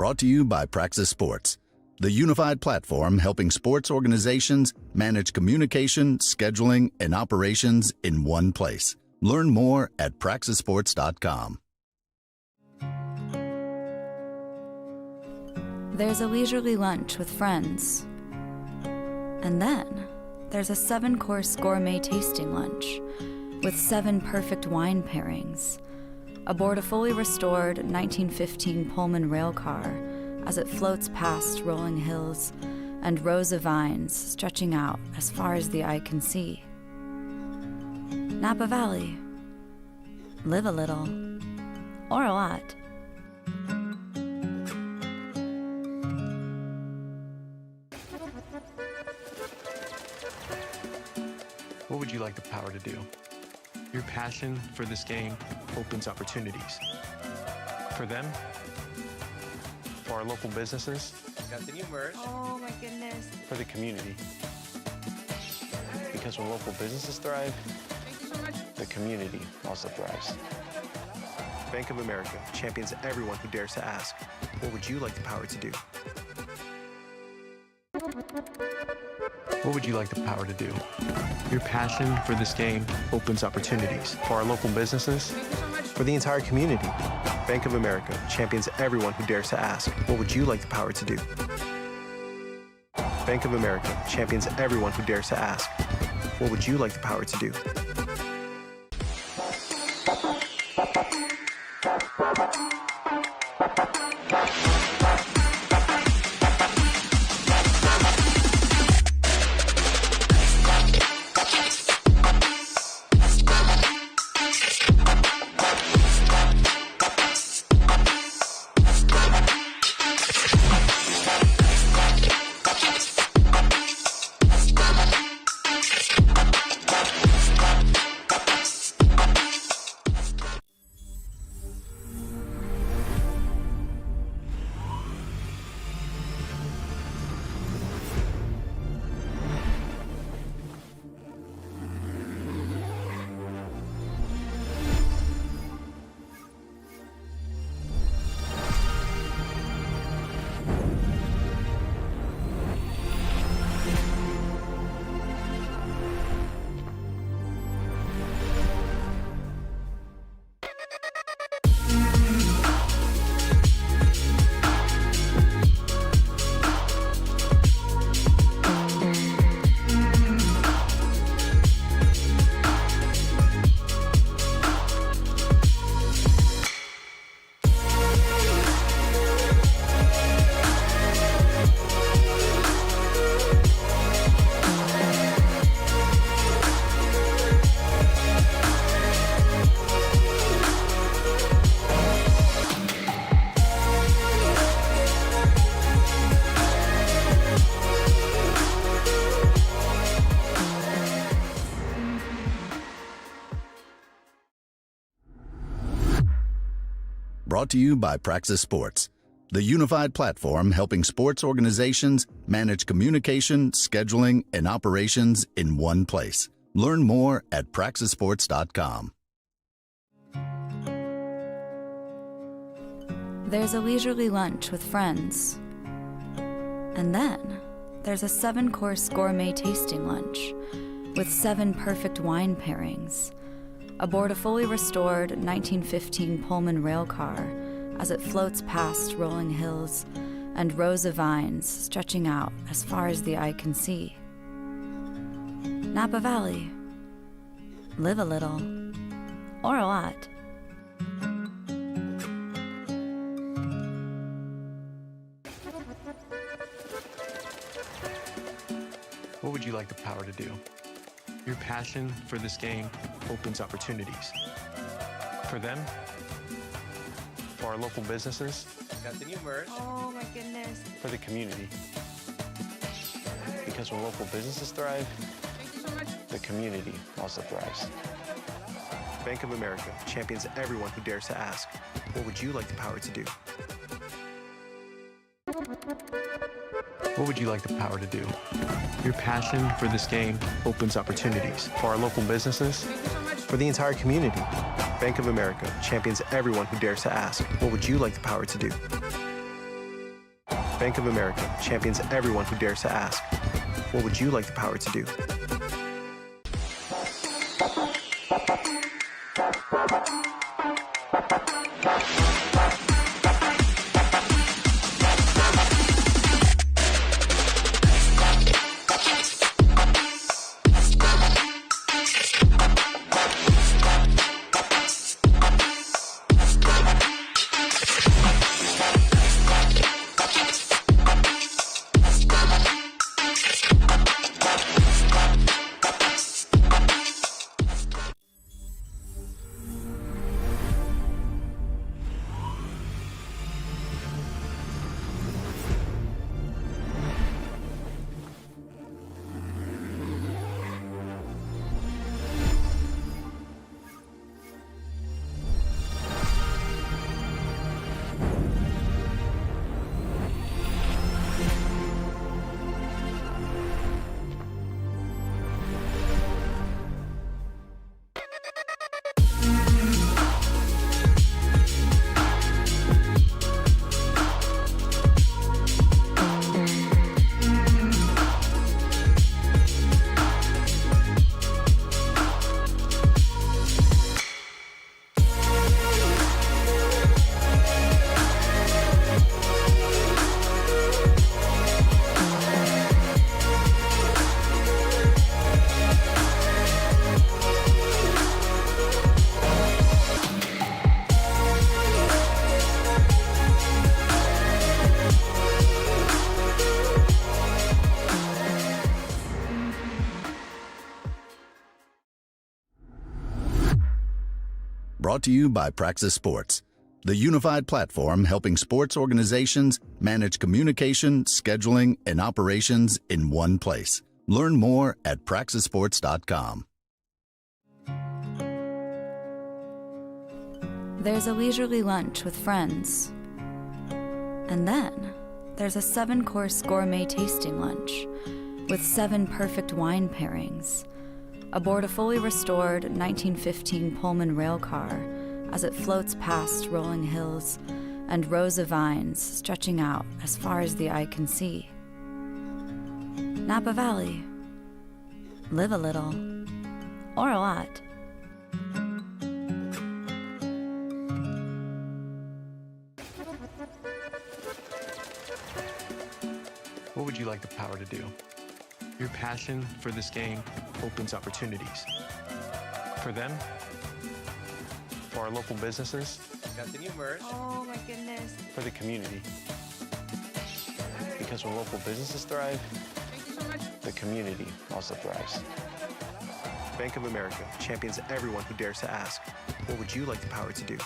Brought to you by Praxis Sports, the unified platform helping sports organizations manage communication, scheduling, and operations in one place. Learn more at praxisports.com. There's a leisurely lunch with friends. And then there's a 7-course gourmet tasting lunch with 7 perfect wine pairings aboard a fully restored 1915 Pullman rail car as it floats past rolling hills and rows of vines stretching out as far as the eye can see. Napa Valley. Live a little, or a lot. What would you like the power to do? Your passion for this game opens opportunities. For them, for our local businesses, got the new merch. Oh my goodness. for the community. Because when local businesses thrive, Thank you so much. the community also thrives. Bank of America champions everyone who dares to ask, what would you like the power to do? What would you like the power to do? Your passion for this game opens opportunities for our local businesses, Thank you so much. for the entire community. Bank of America champions everyone who dares to ask, what would you like the power to do? Bank of America champions everyone who dares to ask, what would you like the power to do? Brought to you by Praxis Sports, the unified platform helping sports organizations manage communication, scheduling, and operations in one place. Learn more at praxisports.com. There's a leisurely lunch with friends. And then there's a 7-course gourmet tasting lunch with 7 perfect wine pairings aboard a fully restored 1915 Pullman rail car as it floats past rolling hills and rows of vines stretching out as far as the eye can see. Napa Valley. Live a little, or a lot. What would you like the power to do? Your passion for this game opens opportunities. For them, for our local businesses, Got the new merch. Oh my goodness. for the community. Because when local businesses thrive, Thank you so much. the community also thrives. Bank of America champions everyone who dares to ask, what would you like the power to do? What would you like the power to do? Your passion for this game opens opportunities for our local businesses, Thank you so much. for the entire community. Bank of America champions everyone who dares to ask, what would you like the power to do? Bank of America champions everyone who dares to ask, what would you like the power to do? Brought to you by Praxis Sports, the unified platform helping sports organizations manage communication, scheduling, and operations in one place. Learn more at praxisports.com. There's a leisurely lunch with friends. And then there's a 7-course gourmet tasting lunch with 7 perfect wine pairings aboard a fully restored 1915 Pullman rail car as it floats past rolling hills and rows of vines stretching out as far as the eye can see. Napa Valley. Live a little, or a lot. What would you like the power to do? Your passion for this game opens opportunities. For them, for our local businesses, Got the new merch. Oh my goodness. for the community. Because when local businesses thrive, Thank you so much. the community also thrives. Bank of America champions everyone who dares to ask, what would you like the power to do?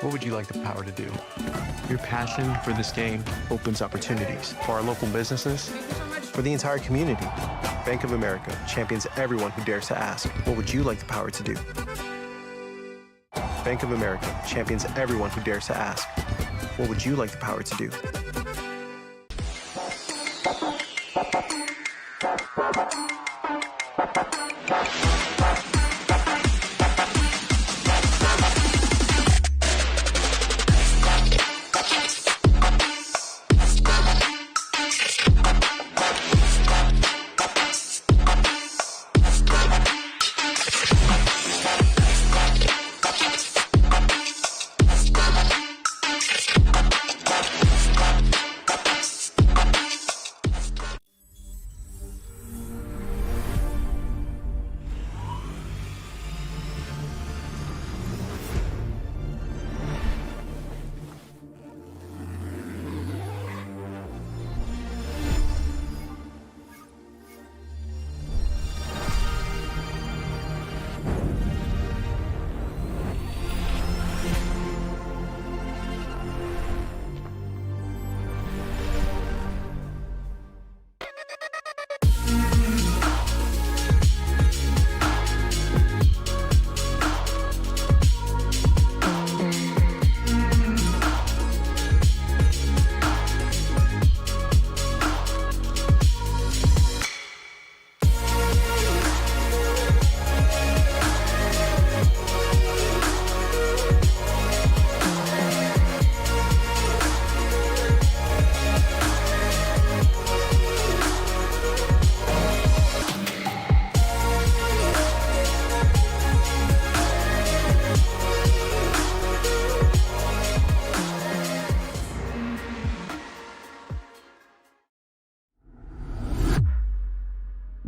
What would you like the power to do? Your passion for this game opens opportunities for our local businesses, Thank you so much. for the entire community. Bank of America champions everyone who dares to ask, what would you like the power to do? Bank of America champions everyone who dares to ask, what would you like the power to do?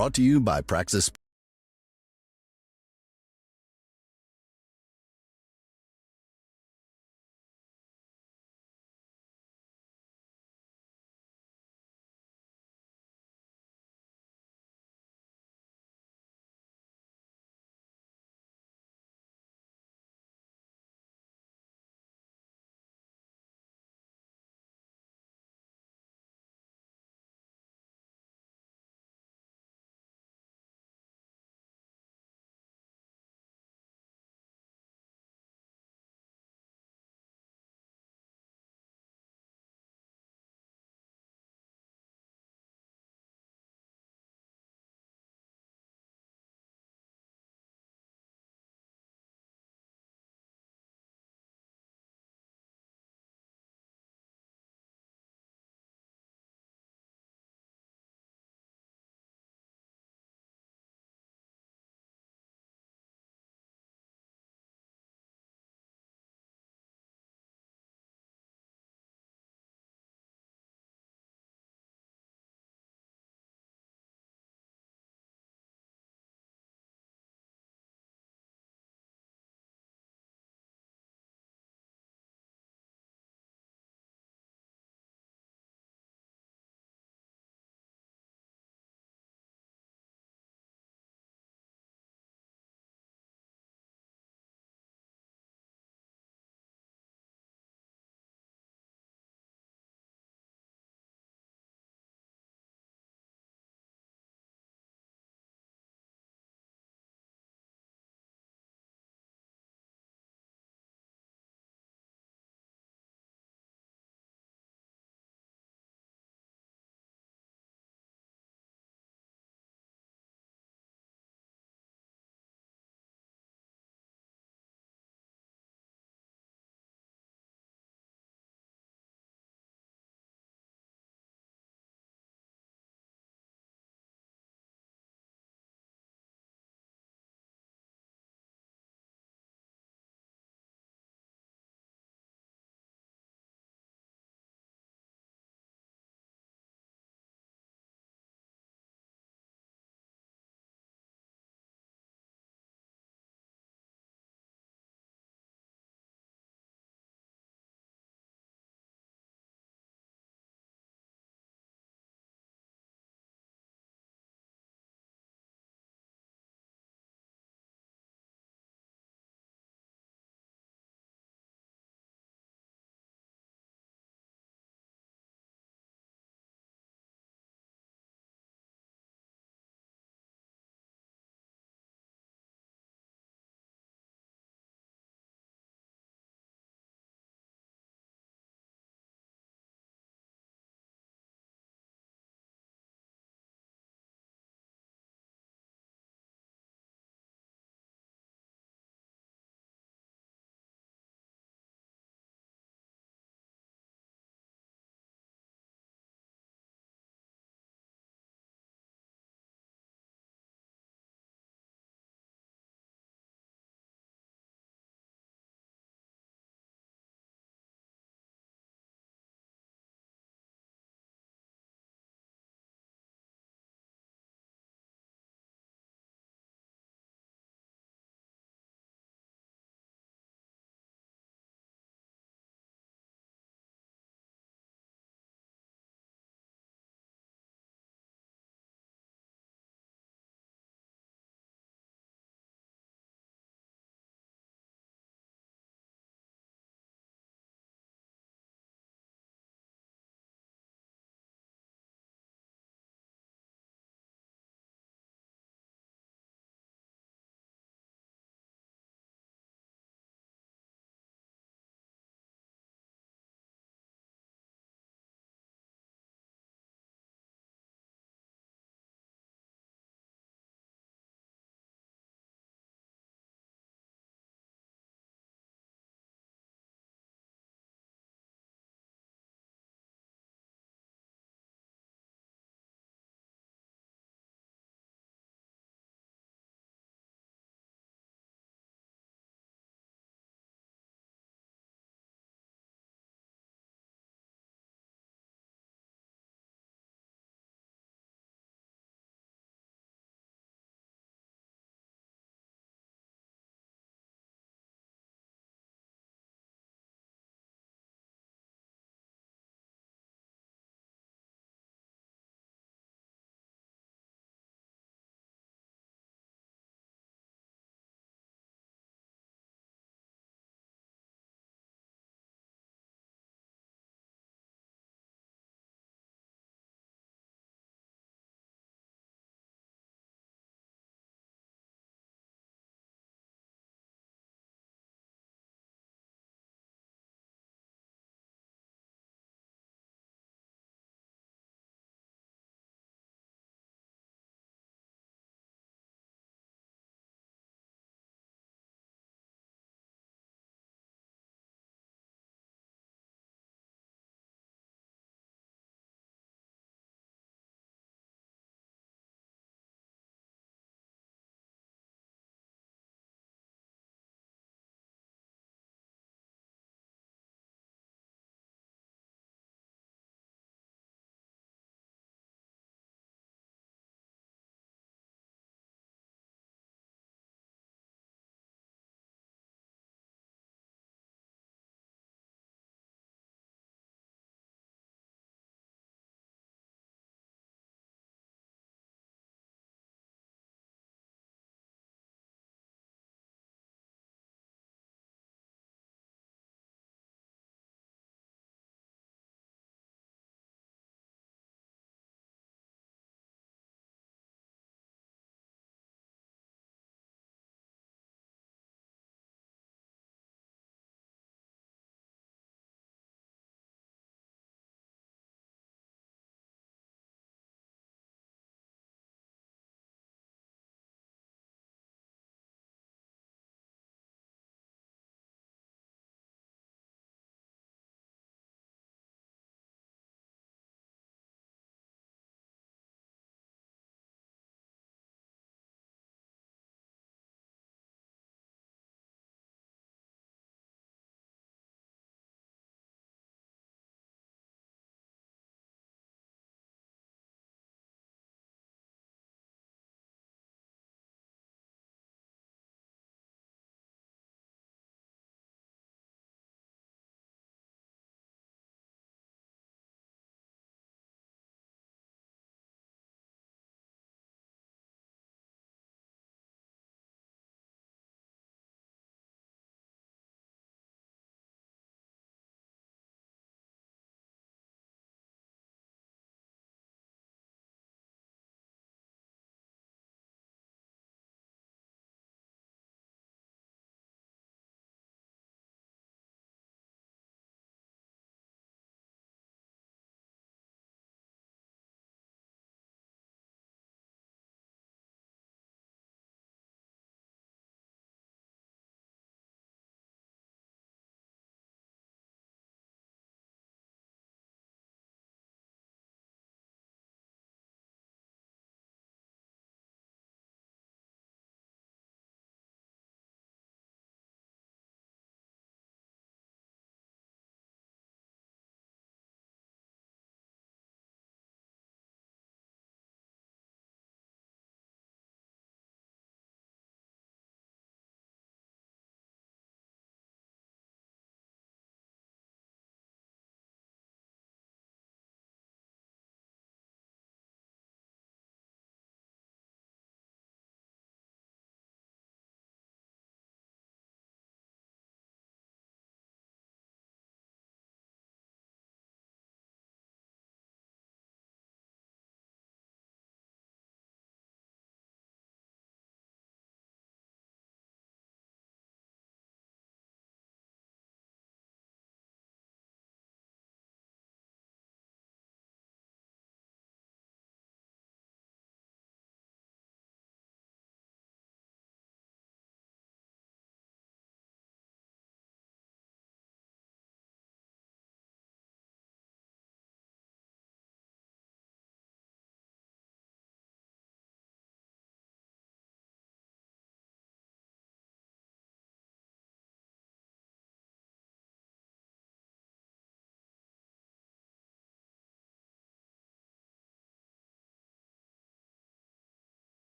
Brought to you by Praxis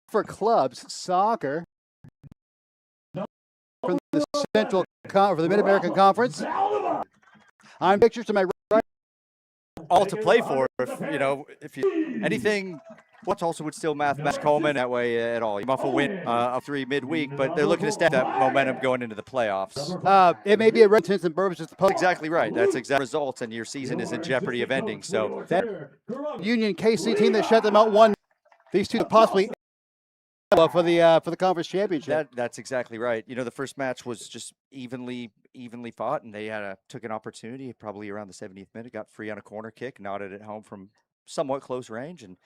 for clubs soccer from the for the Mid-American Conference. I'm pictures to my right. All to play for. If you anything, what Tulsa would still match Coleman that way at all. You muff a win of 3 midweek, but they're looking to step that momentum going into the playoffs. It may be a red intents and purposes. That's exactly right. That's exact results, and your season is in jeopardy of ending. So that Union KC team that shut them out won. These two possibly for the conference championship. That's exactly right. The first match was just evenly fought, and they took an opportunity probably around the 70th minute, got free on a corner kick, nodded it home from somewhat close range, and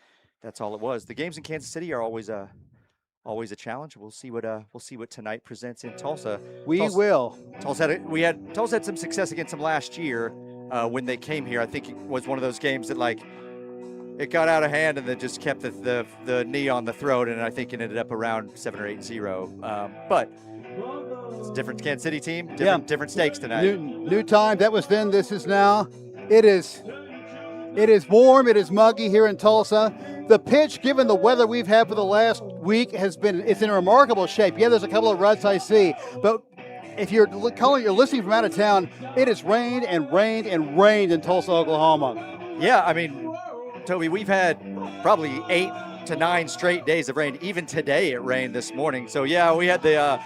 that's all it was. The games in Kansas City are always a challenge. We'll see what tonight presents in Tulsa. Tulsa had some success against them last year when they came here. I think it was one of those games that it got out of hand and then just kept the knee on the throat, and I think it ended up around 7 or 8-0. But it's a different Kansas City team, different stakes tonight. New time. That was then. This is now. It is warm. It is muggy here in Tulsa. The pitch, given the weather we've had for the last week, it's in remarkable shape. Yeah, there's a couple of ruts I see, but if you're listening from out of town, it has rained and rained and rained in Tulsa, Oklahoma. Yeah, I mean, Toby, we've had probably 8 to 9 straight days of rain. Even today it rained this morning. So yeah, we had the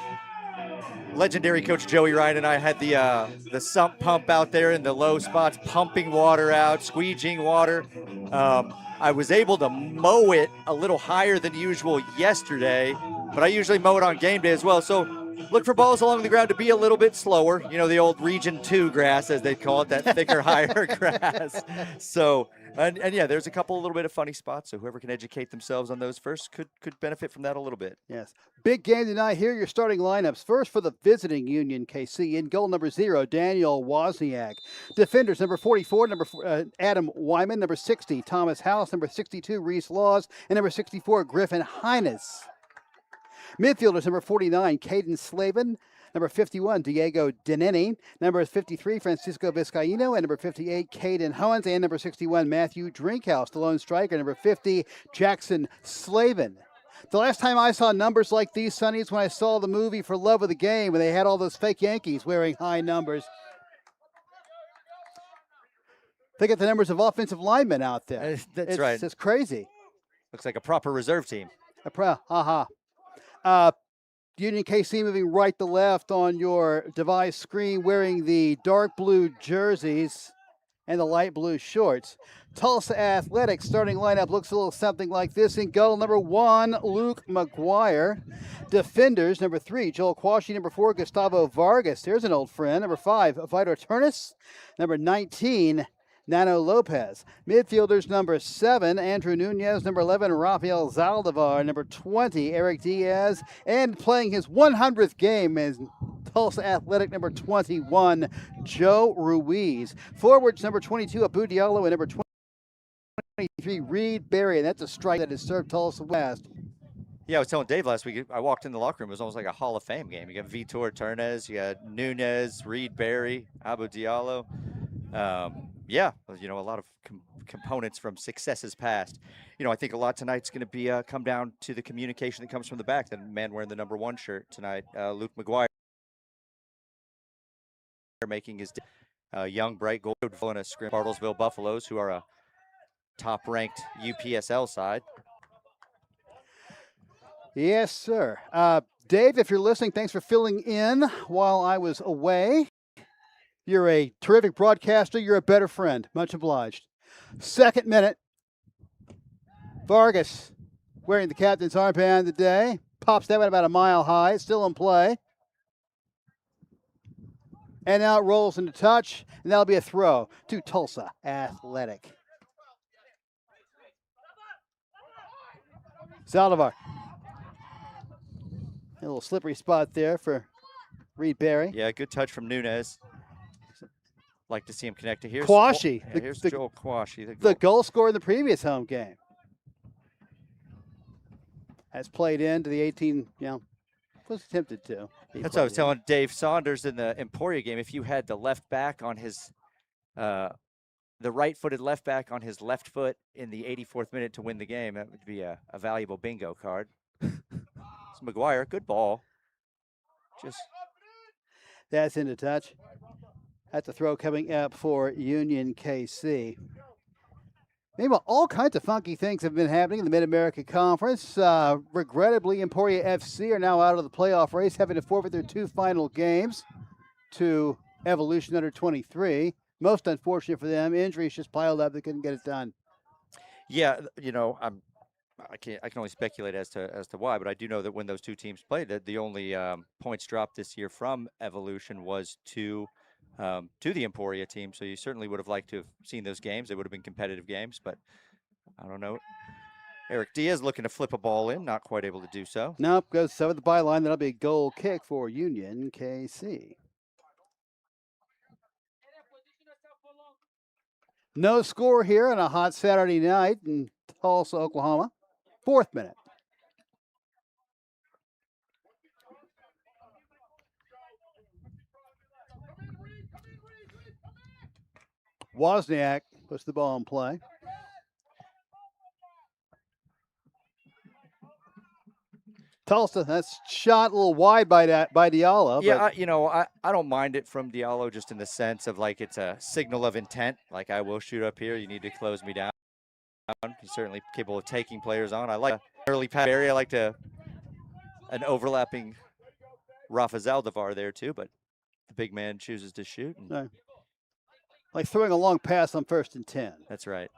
legendary coach Joey Ryan and I had the sump pump out there in the low spots, pumping water out, squeegeeing water. I was able to mow it a little higher than usual yesterday, but I usually mow it on game day as well. So look for balls along the ground to be a little bit slower. The old Region 2 grass, as they call it, that thicker, higher grass. So, and yeah, there's a little bit of funny spots. So whoever can educate themselves on those first could benefit from that a little bit. Yes. Big game tonight. Here are your starting lineups. First for the visiting Union KC. In goal number 0, Daniel Wozniak. Defenders, number 44, Adam Wyman. Number 60, Thomas House. Number 62, Reese Laws. And number 64, Griffin Hines. Midfielders, number 49, Caden Slavin. Number 51, Diego Deneni. Number 53, Francisco Vizcaíno. And number 58, Caden Howens. And number 61, Matthew Drinkhouse, the lone striker. Number 50, Jackson Slavin. The last time I saw numbers like these, Sonny, is when I saw the movie For Love of the Game, where they had all those fake Yankees wearing high numbers. They get the numbers of offensive linemen out there. That's right. It's crazy. Looks like a proper reserve team. Union KC moving right to left on your device screen, wearing the dark blue jerseys and the light blue shorts. Tulsa Athletics starting lineup looks a little something like this. In goal, number 1, Luke McGuire. Defenders, number 3, Joel Quashie. Number 4, Gustavo Vargas. There's an old friend. Number 5, Vitor Turnus. Number 19, Nano Lopez. Midfielders, number 7, Andrew Nunez. Number 11, Rafael Zaldivar. Number 20, Eric Diaz. And playing his 100th game is Tulsa Athletic, number 21, Joe Ruiz. Forwards, number 22, Abu Diallo. And number 23, Reed Berry. And that's a strike that has served Tulsa West. Yeah, I was telling Dave last week, I walked in the locker room, it was almost like a Hall of Fame game. You got Vitor Turnez, you got Nunez, Reed Berry, Abu Diallo. Yeah, a lot of components from successes past. I think a lot tonight's going to be come down to the communication that comes from the back. The man wearing the number 1 shirt tonight, Luke McGuire, making his young, bright goal in a scrim. Bartlesville Buffaloes, who are a top-ranked UPSL side. Yes, sir. Dave, if you're listening, thanks for filling in while I was away. You're a terrific broadcaster. You're a better friend. Much obliged. Second minute. Vargas wearing the captain's armband today. Pops that one about a mile high. Still in play. And now it rolls into touch. And that'll be a throw to Tulsa Athletic. Zaldivar. A little slippery spot there for Reed Berry. Yeah, good touch from Nunez. Like to see him connect to. Here's Quashie. Here's Joel Quashie. The goal scorer in the previous home game. Has played into the 18, was attempted to. That's what I was telling Dave Saunders in the Emporia game. If you had the left back on his, the right-footed left back on his left foot in the 84th minute to win the game, that would be a valuable bingo card. It's McGuire. Good ball. Just That's into touch. At the throw coming up for Union KC. Meanwhile, all kinds of funky things have been happening in the Mid-America Conference. Regrettably, Emporia FC are now out of the playoff race, having to forfeit their 2 final games to Evolution under 23. Most unfortunate for them. Injuries just piled up. They couldn't get it done. yeah, I can only speculate as to why, but I do know that when those two teams played, that the only points dropped this year from Evolution was to the Emporia team. So you certainly would have liked to have seen those games. They would have been competitive games, but I don't know. Eric Diaz looking to flip a ball in, not quite able to do so. Nope, goes over the byline. That'll be a goal kick for Union KC. No score here on a hot Saturday night in Tulsa, Oklahoma. 4th minute. Wozniak puts the ball in play. Tulsa, that's shot a little wide by Diallo. Yeah, I don't mind it from Diallo just in the sense of like it's a signal of intent. Like I will shoot up here. You need to close me down. He's certainly capable of taking players on. I like an early pass area. I like an overlapping Rafa Zaldivar there too, but the big man chooses to shoot. And like throwing a long pass on 1st and 10. That's right.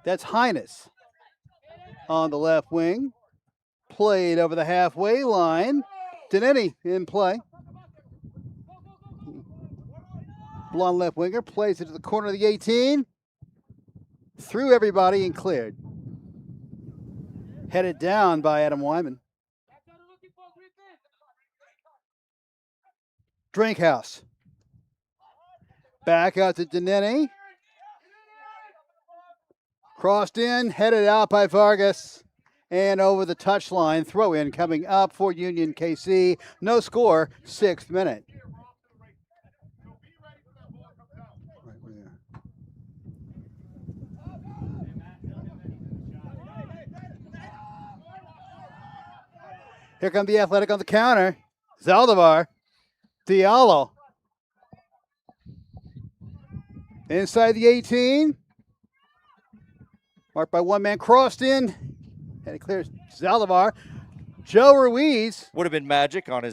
That's Highness on the left wing. Played over the halfway line. Deneni in play. Blonde left winger plays it to the corner of the 18. Through everybody and cleared. Headed down by Adam Wyman. Drinkhouse. Back out to Deneni. Crossed in, headed out by Vargas. And over the touchline, throw in coming up for Union KC. No score, 6th minute. Here comes the Athletic on the counter. Zaldivar. Diallo. Inside the 18. Marked by one man. Crossed in. And it clears Zaldivar. Joe Ruiz. Would have been magic on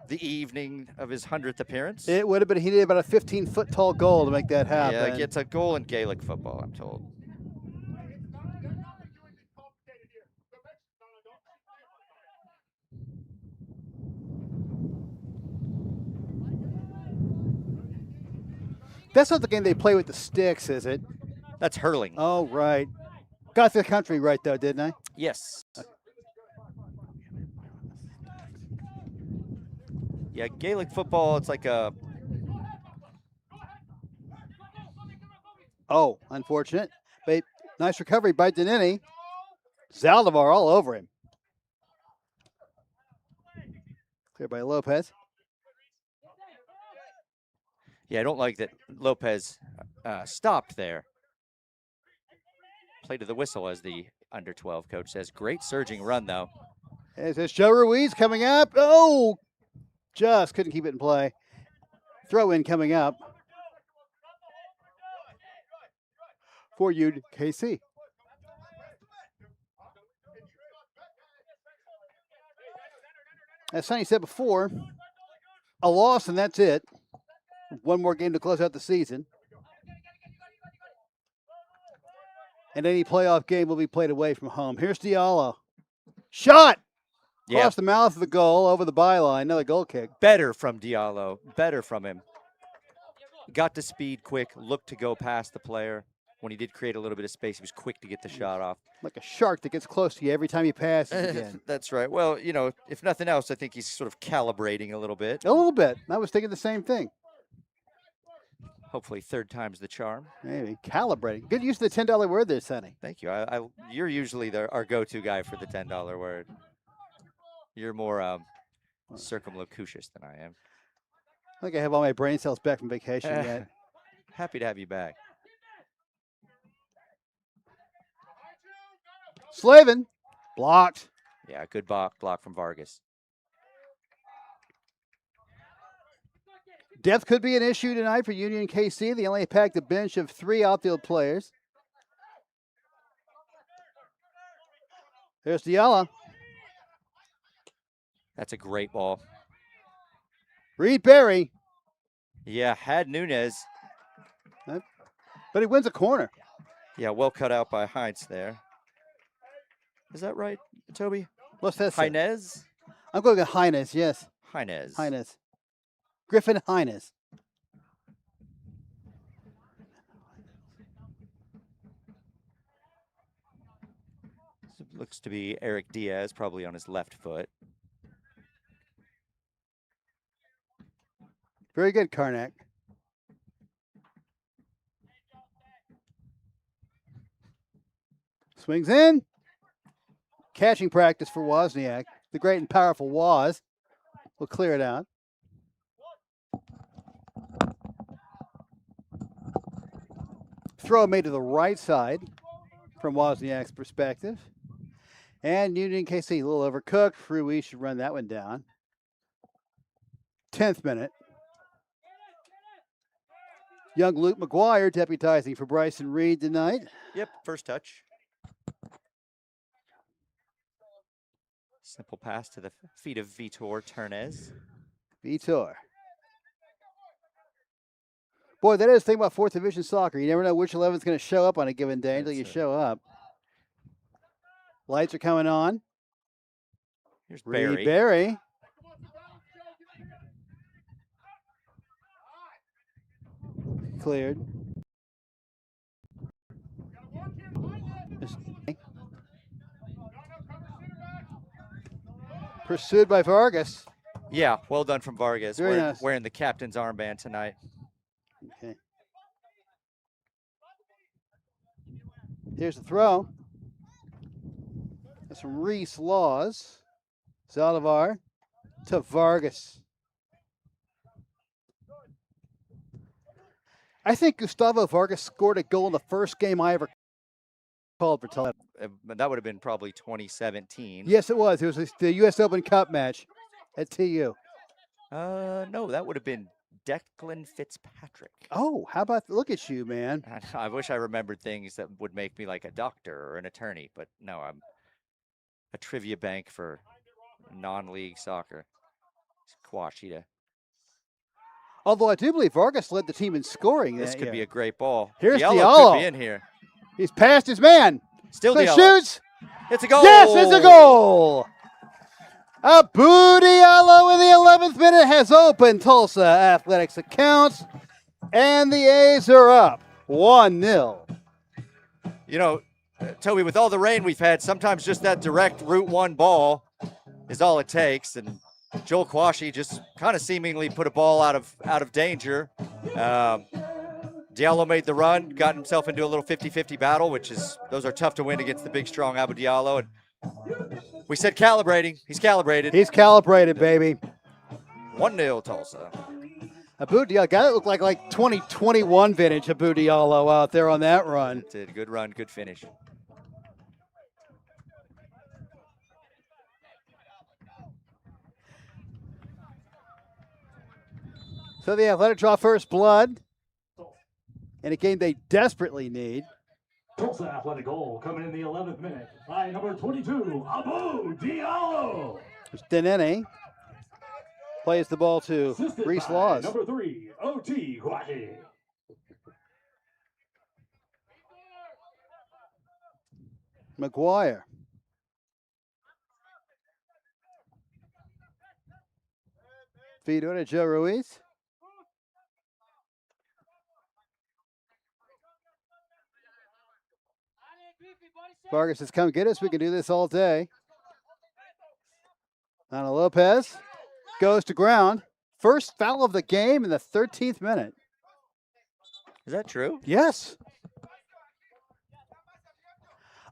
the evening of his 100th appearance. It would have been. He needed about a 15-foot tall goal to make that happen. Yeah, it's a goal in Gaelic football, I'm told. That's not the game they play with the sticks, is it? That's hurling. Oh, right. Got the country right, though, didn't I? Yes. Yeah, Gaelic football, it's like a... Oh, unfortunate. But nice recovery by Deneni. Zaldivar all over him. Cleared by Lopez. Yeah, I don't like that Lopez stopped there. Play to the whistle, as the under-12 coach says. Great surging run, though. As it's Joe Ruiz coming up. Oh, just couldn't keep it in play. Throw in coming up for UKC. As Sonny said before, a loss and that's it. One more game to close out the season. And any playoff game will be played away from home. Here's Diallo. Shot! Yeah. Across the mouth of the goal, over the byline. Another goal kick. Better from Diallo. Better from him. Got to speed quick. Looked to go past the player. When he did create a little bit of space, he was quick to get the shot off. Like a shark that gets close to you every time he passes again. That's right. Well, if nothing else, I think he's sort of calibrating a little bit. A little bit. I was thinking the same thing. Hopefully, third time's the charm. Maybe. Calibrating. Good use of the $10 word there, Sonny. Thank you. You're usually our go-to guy for the $10 word. You're more circumlocucious than I am. I think I have all my brain cells back from vacation yet. Happy to have you back. Slavin, blocked. Yeah, good block from Vargas. Depth could be an issue tonight for Union KC. They only packed a bench of 3 outfield players. There's Diallo. That's a great ball. Reed Berry, Yeah, had Nunez. but he wins a corner. Yeah, well cut out by Heinz there. Is that right, Toby? What's that say? Heinez? I'm going to Hines, yes. Heinez. Hines. Griffin Hines. Looks to be Eric Diaz, probably on his left foot. Very good, Karnak. Swings in. Catching practice for Wozniak. The great and powerful Woz will clear it out. Throw made to the right side from Wozniak's perspective. And Union KC a little overcooked. Ruiz should run that one down. 10th minute. Young Luke McGuire deputizing for Bryson Reed tonight. Yep, first touch. Simple pass to the feet of Vitor Ternez. Vitor. Boy, that is the thing about 4th Division soccer. You never know which 11 is going to show up on a given day until you show up. Lights are coming on. Here's Reed Barry. Berry. Cleared. Pursued by Vargas. Yeah, well done from Vargas. Very nice. Wearing the captain's armband tonight. Okay. Here's the throw. That's from Reese Laws. Zaldivar to Vargas. I think Gustavo Vargas scored a goal in the first game I ever called for Tulsa. That would have been probably 2017. Yes, it was. It was the U.S. Open Cup match at TU. No, that would have been Declan Fitzpatrick. Oh, how about, look at you, man. I wish I remembered things that would make me like a doctor or an attorney, but no, I'm a trivia bank for non-league soccer. It's Quashita. Although I do believe Vargas led the team in scoring. This that could year. be a great ball. Here's Diallo Diallo. could be in here. He's past his man. Still But Diallo. shoots. It's a goal. Yes, it's a goal. Abu Diallo in the 11th minute has opened Tulsa Athletics accounts, and the A's are up 1-0. You know, Toby, with all the rain we've had, sometimes just that direct Route 1 ball is all it takes. And Joel Quashie just kind of seemingly put a ball out of danger. Diallo made the run, got himself into a little 50-50 battle, those are tough to win against the big, strong Abu Diallo. And we said calibrating. He's calibrated. He's calibrated, baby. 1-0 Tulsa. Abu Diallo, guy that looked like 2021 vintage Abu Diallo out there on that run. Did good run, good finish. So the Athletic draw first blood in a game they desperately need. Tulsa Athletic goal coming in the 11th minute by number 22, Abu Diallo. Denene plays the ball to Assisted Reese by Laws. number 3, O.T. Guahi. McGuire. Fedor to Joe Ruiz. Vargas says, come get us. We can do this all day. Ana Lopez goes to ground. First foul of the game in the 13th minute. Is that true? Yes.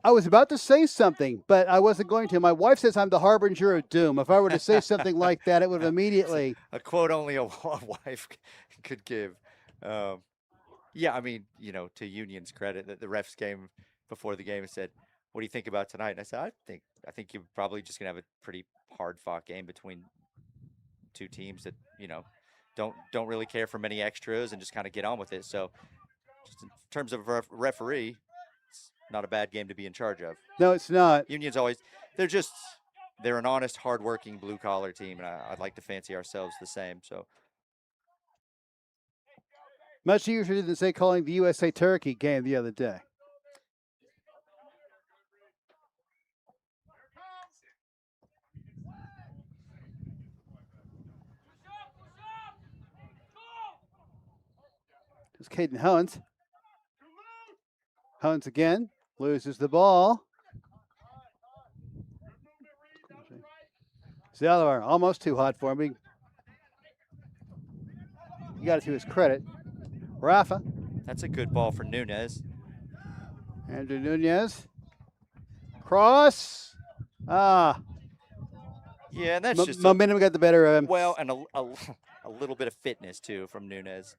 I was about to say something, but I wasn't going to. My wife says I'm the harbinger of doom. If I were to say something like that, it would immediately. A quote only a wife could give. Yeah, I mean, you know, to Union's credit, that the refs came before the game and said, what do you think about tonight? And I said, I think you're probably just gonna have a pretty hard fought game between two teams that, don't really care for many extras and just kind of get on with it. So just in terms of referee, it's not a bad game to be in charge of. No, it's not. Union's always, they're an honest, hardworking blue collar team, and I'd like to fancy ourselves the same. So Much easier than, say, calling the USA Turkey game the other day. It's Caden Hunt. Hunt again. Loses the ball. Zalor almost too hot for him. He got it to his credit. Rafa. that's a good ball for Nunez. Andrew Nunez. Cross. Yeah, and that's just momentum got the better of him. well, and a little bit of fitness too from Nunez.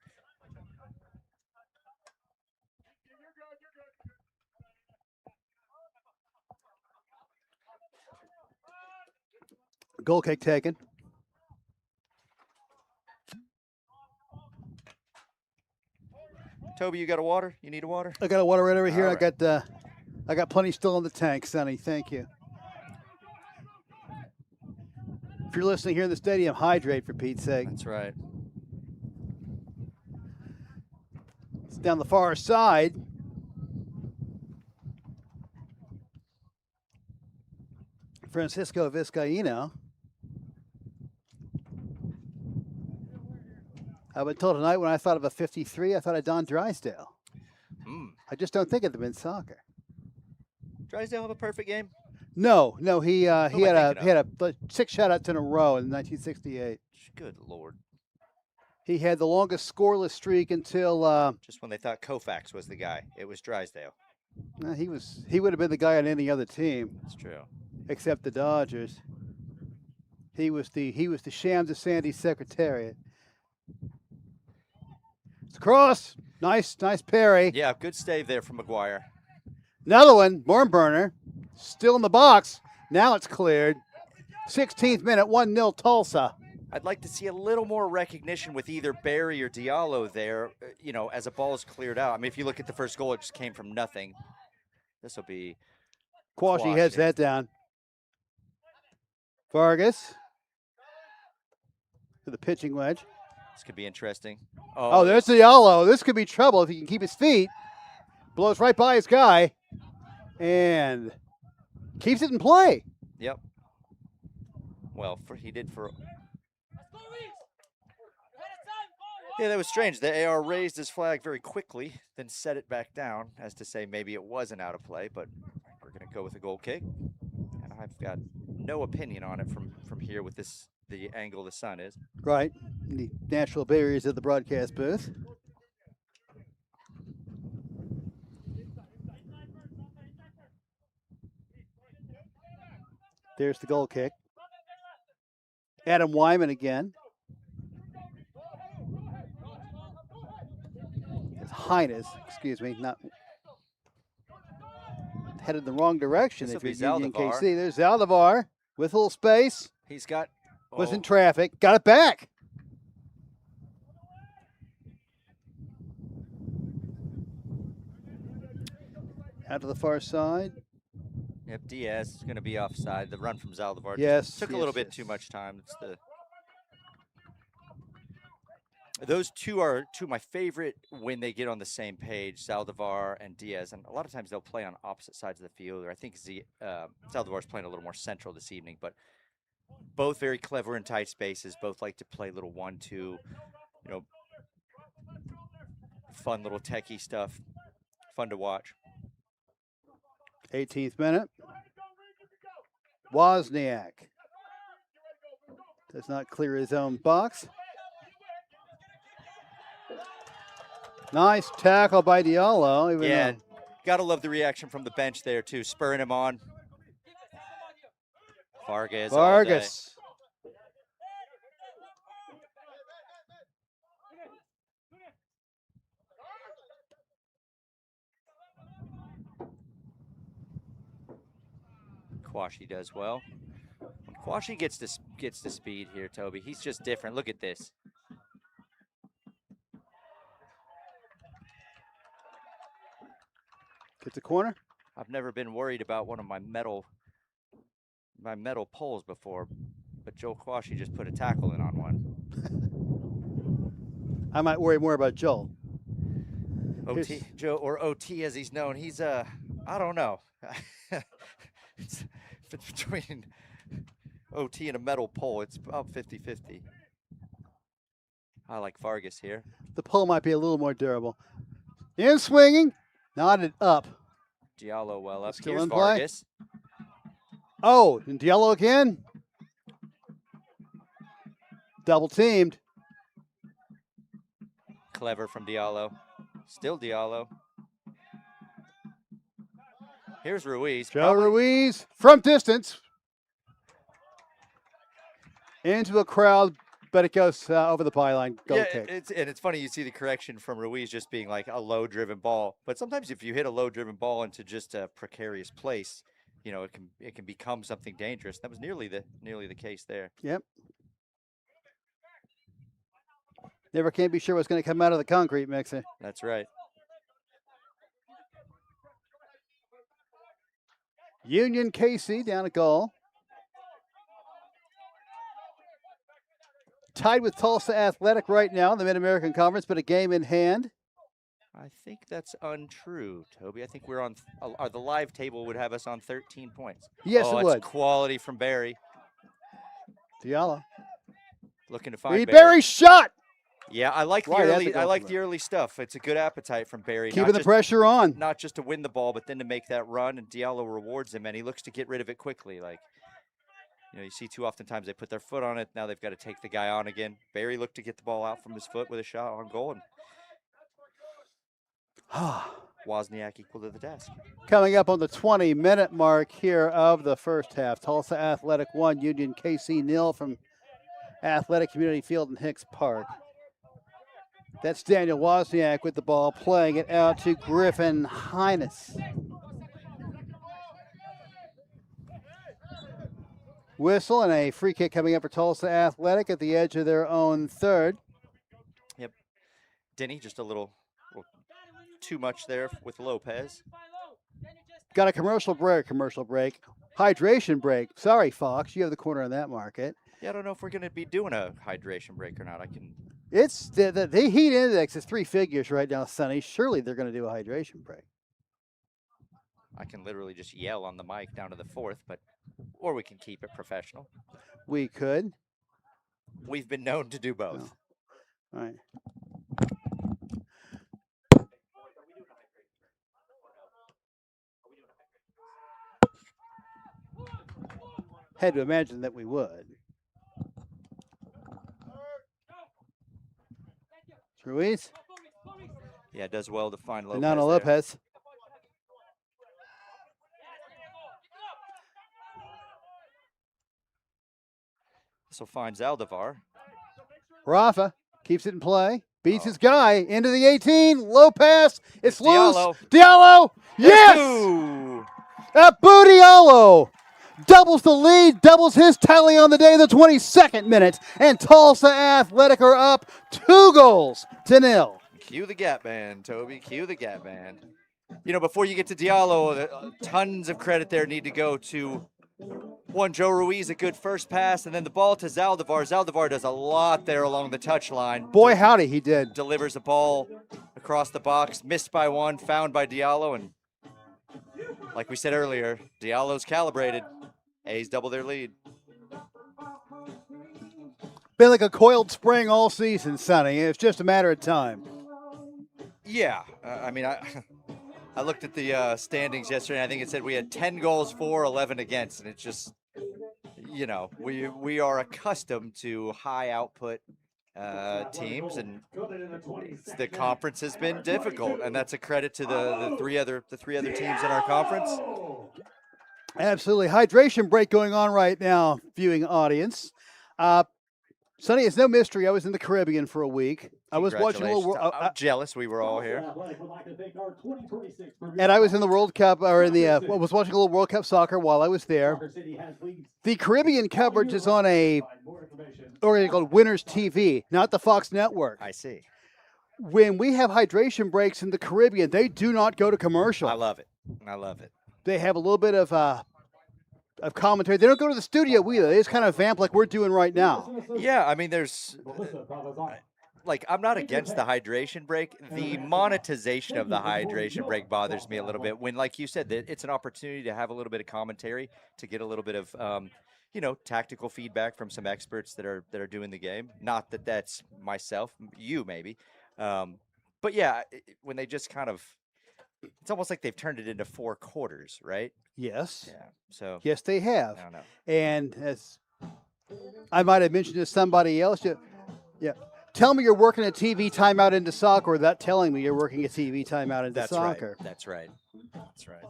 Goal kick taken. Toby, you got a water? You need a water? I got a water right over here. All right. I got plenty still in the tank, Sonny. Thank you. If you're listening here in the stadium, hydrate for Pete's sake. That's right. It's down the far side. Francisco Vizcaíno. I've been told tonight when I thought of a 53, I thought of Don Drysdale. I just don't think of them in soccer. Drysdale have a perfect game? No, he had I a 6 shutouts in a row in 1968. Good Lord. He had the longest scoreless streak until Just when they thought Koufax was the guy, it was Drysdale. he would have been the guy on any other team That's true. except the Dodgers. He was the Shams of Sandy's secretariat. It's a cross. Nice parry. Yeah, good stave there from McGuire. Another one, Bornburner, still in the box. Now it's cleared. 16th minute, 1-0 Tulsa. I'd like to see a little more recognition with either Barry or Diallo there, as a ball is cleared out. I mean, if you look at the first goal, it just came from nothing. This will be Quashie heads that down. Vargas to the pitching wedge. This could be interesting. Oh, there's Diallo. This could be trouble if he can keep his feet. Blows right by his guy and keeps it in play. Yep. Well, he did for. Yeah, that was strange. The AR raised his flag very quickly, then set it back down, as to say maybe it wasn't out of play, but we're going to go with a goal kick. And I've got no opinion on it from here with the angle the sun is. Right. The natural barriers of the broadcast booth. There's the goal kick. Adam Wyman again. His Highness, excuse me, not headed the wrong direction. This'll If be you're Union Zaldivar. KC, there's Zaldivar with a little space. He's got. Was in traffic. Got it back. Out to the far side. Yep, Diaz is going to be offside. The run from Zaldivar Yes, took a little bit yes. too much time. Those two are two of my favorite when they get on the same page, Zaldivar and Diaz. And a lot of times they'll play on opposite sides of the field. Or I think Zaldivar's playing a little more central this evening. But both very clever in tight spaces. Both like to play a little 1-2, fun little techie stuff. Fun to watch. 18th minute. Wozniak does not clear his own box. Nice tackle by Diallo. Yeah, gotta love the reaction from the bench there too, spurring him on. Vargas. Vargas. Quashi does well. When Quashi gets to speed here, Toby, he's just different. Look at this. Gets a corner. I've never been worried about one of my metal poles before, but Joe Quashi just put a tackle in on one. I might worry more about Joel. OT, Joe, or OT as he's known. He's I don't know. It's between OT and a metal pole. It's about 50-50. I like Vargas here. The pole might be a little more durable. In swinging, nodded up. Diallo well up. Still Here's in play. Vargas. Oh, and Diallo again. Double teamed. Clever from Diallo. Still Diallo. Here's Ruiz. Joe Ruiz from distance. Into a crowd, but it goes over the byline. Goal kick. It's funny you see the correction from Ruiz just being like a low-driven ball. But sometimes if you hit a low-driven ball into just a precarious place, you know, it can become something dangerous. That was nearly the case there. Yep. Never can be sure what's going to come out of the concrete mixer. That's right. Union KC down a goal. Tied with Tulsa Athletic right now in the Mid-American Conference, but a game in hand. I think that's untrue, Toby. I think we're on the live table would have us on 13 points. Yes, it would. Quality from Barry. Diallo. Looking to find Reed Barry's shot. Yeah, I like the Right, early. I like the early stuff. It's a good appetite from Barry. Keeping the pressure on. Not just to win the ball, but then to make that run. And Diallo rewards him, and he looks to get rid of it quickly. Like, you know, you see too often times they put their foot on it. Now they've got to take the guy on again. Barry looked to get the ball out from his foot with a shot on goal, and Wozniak equal to the task. Coming up on the 20-minute mark here of the first half. Tulsa Athletic 1, Union KC 0 from Athletic Community Field in Hicks Park. That's Daniel Wozniak with the ball, playing it out to Griffin Hines. Whistle and a free kick coming up for Tulsa Athletic at the edge of their own third. Yep. Denny just a little too much there with Lopez. Got a commercial break. Hydration break. Sorry, Fox, you have the corner on that market. Yeah, I don't know if we're going to be doing a hydration break or not. It's the heat index is 3 figures right now, Sonny. Surely they're going to do a hydration break. I can literally just yell on the mic down to the fourth, or we can keep it professional. We could. We've been known to do both. No. All right. Had to imagine that we would. Ruiz. Yeah, does well to find Lopez. Nano Lopez. So finds Aldevar. Rafa keeps it in play. Beats his guy into the 18. Low pass. It's loose. Diallo. Yes. Abu Diallo doubles the lead, doubles his tally on the day, the 22nd minute. And Tulsa Athletic are up 2-0. Cue the gap band, Toby. Cue the gap band. You know, before you get to Diallo, tons of credit there need to go to Joe Ruiz, a good first pass, and then the ball to Zaldivar. Zaldivar does a lot there along the touchline. Boy, howdy, he did. Delivers the ball across the box, missed by one, found by Diallo, and like we said earlier, Diallo's calibrated. A's double their lead. Been like a coiled spring all season, Sonny. It's just a matter of time. Yeah, I mean, I looked at the standings yesterday, and I think it said we had 10 goals for, 11 against, and it's just, you know, we are accustomed to high output teams, and the conference has been difficult, and that's a credit to the three other teams in our conference. Absolutely. Hydration break going on right now, viewing audience. Sonny, it's no mystery. I was in the Caribbean for a week. I was watching a little. Congratulations. I'm jealous we were all here. Athletic would like to thank our 2026 And I was in the World Cup, or in the, was watching a little World Cup soccer while I was there. Soccer City has leads. The Caribbean coverage is on a More information. organization called Winners TV, not the Fox Network. I see. When we have hydration breaks in the Caribbean, they do not go to commercial. I love it. I love it. They have a little bit of commentary. They don't go to the studio either. They just kind of vamp like we're doing right now. Yeah, I mean, there's Melissa Pavazan. like, I'm not against the hydration break. The monetization of the hydration break bothers me a little bit. When, like you said, that it's an opportunity to have a little bit of commentary, to get a little bit of, tactical feedback from some experts that are doing the game. Not that that's myself, you maybe, but yeah, when they just kind of, it's almost like they've turned it into 4 quarters, right? Yes. Yeah. So Yes, they have. I don't know. And as I might have mentioned to somebody else, yeah. Tell me you're working a TV timeout into soccer without telling me you're working a TV timeout into That's soccer. right. That's right. That's right.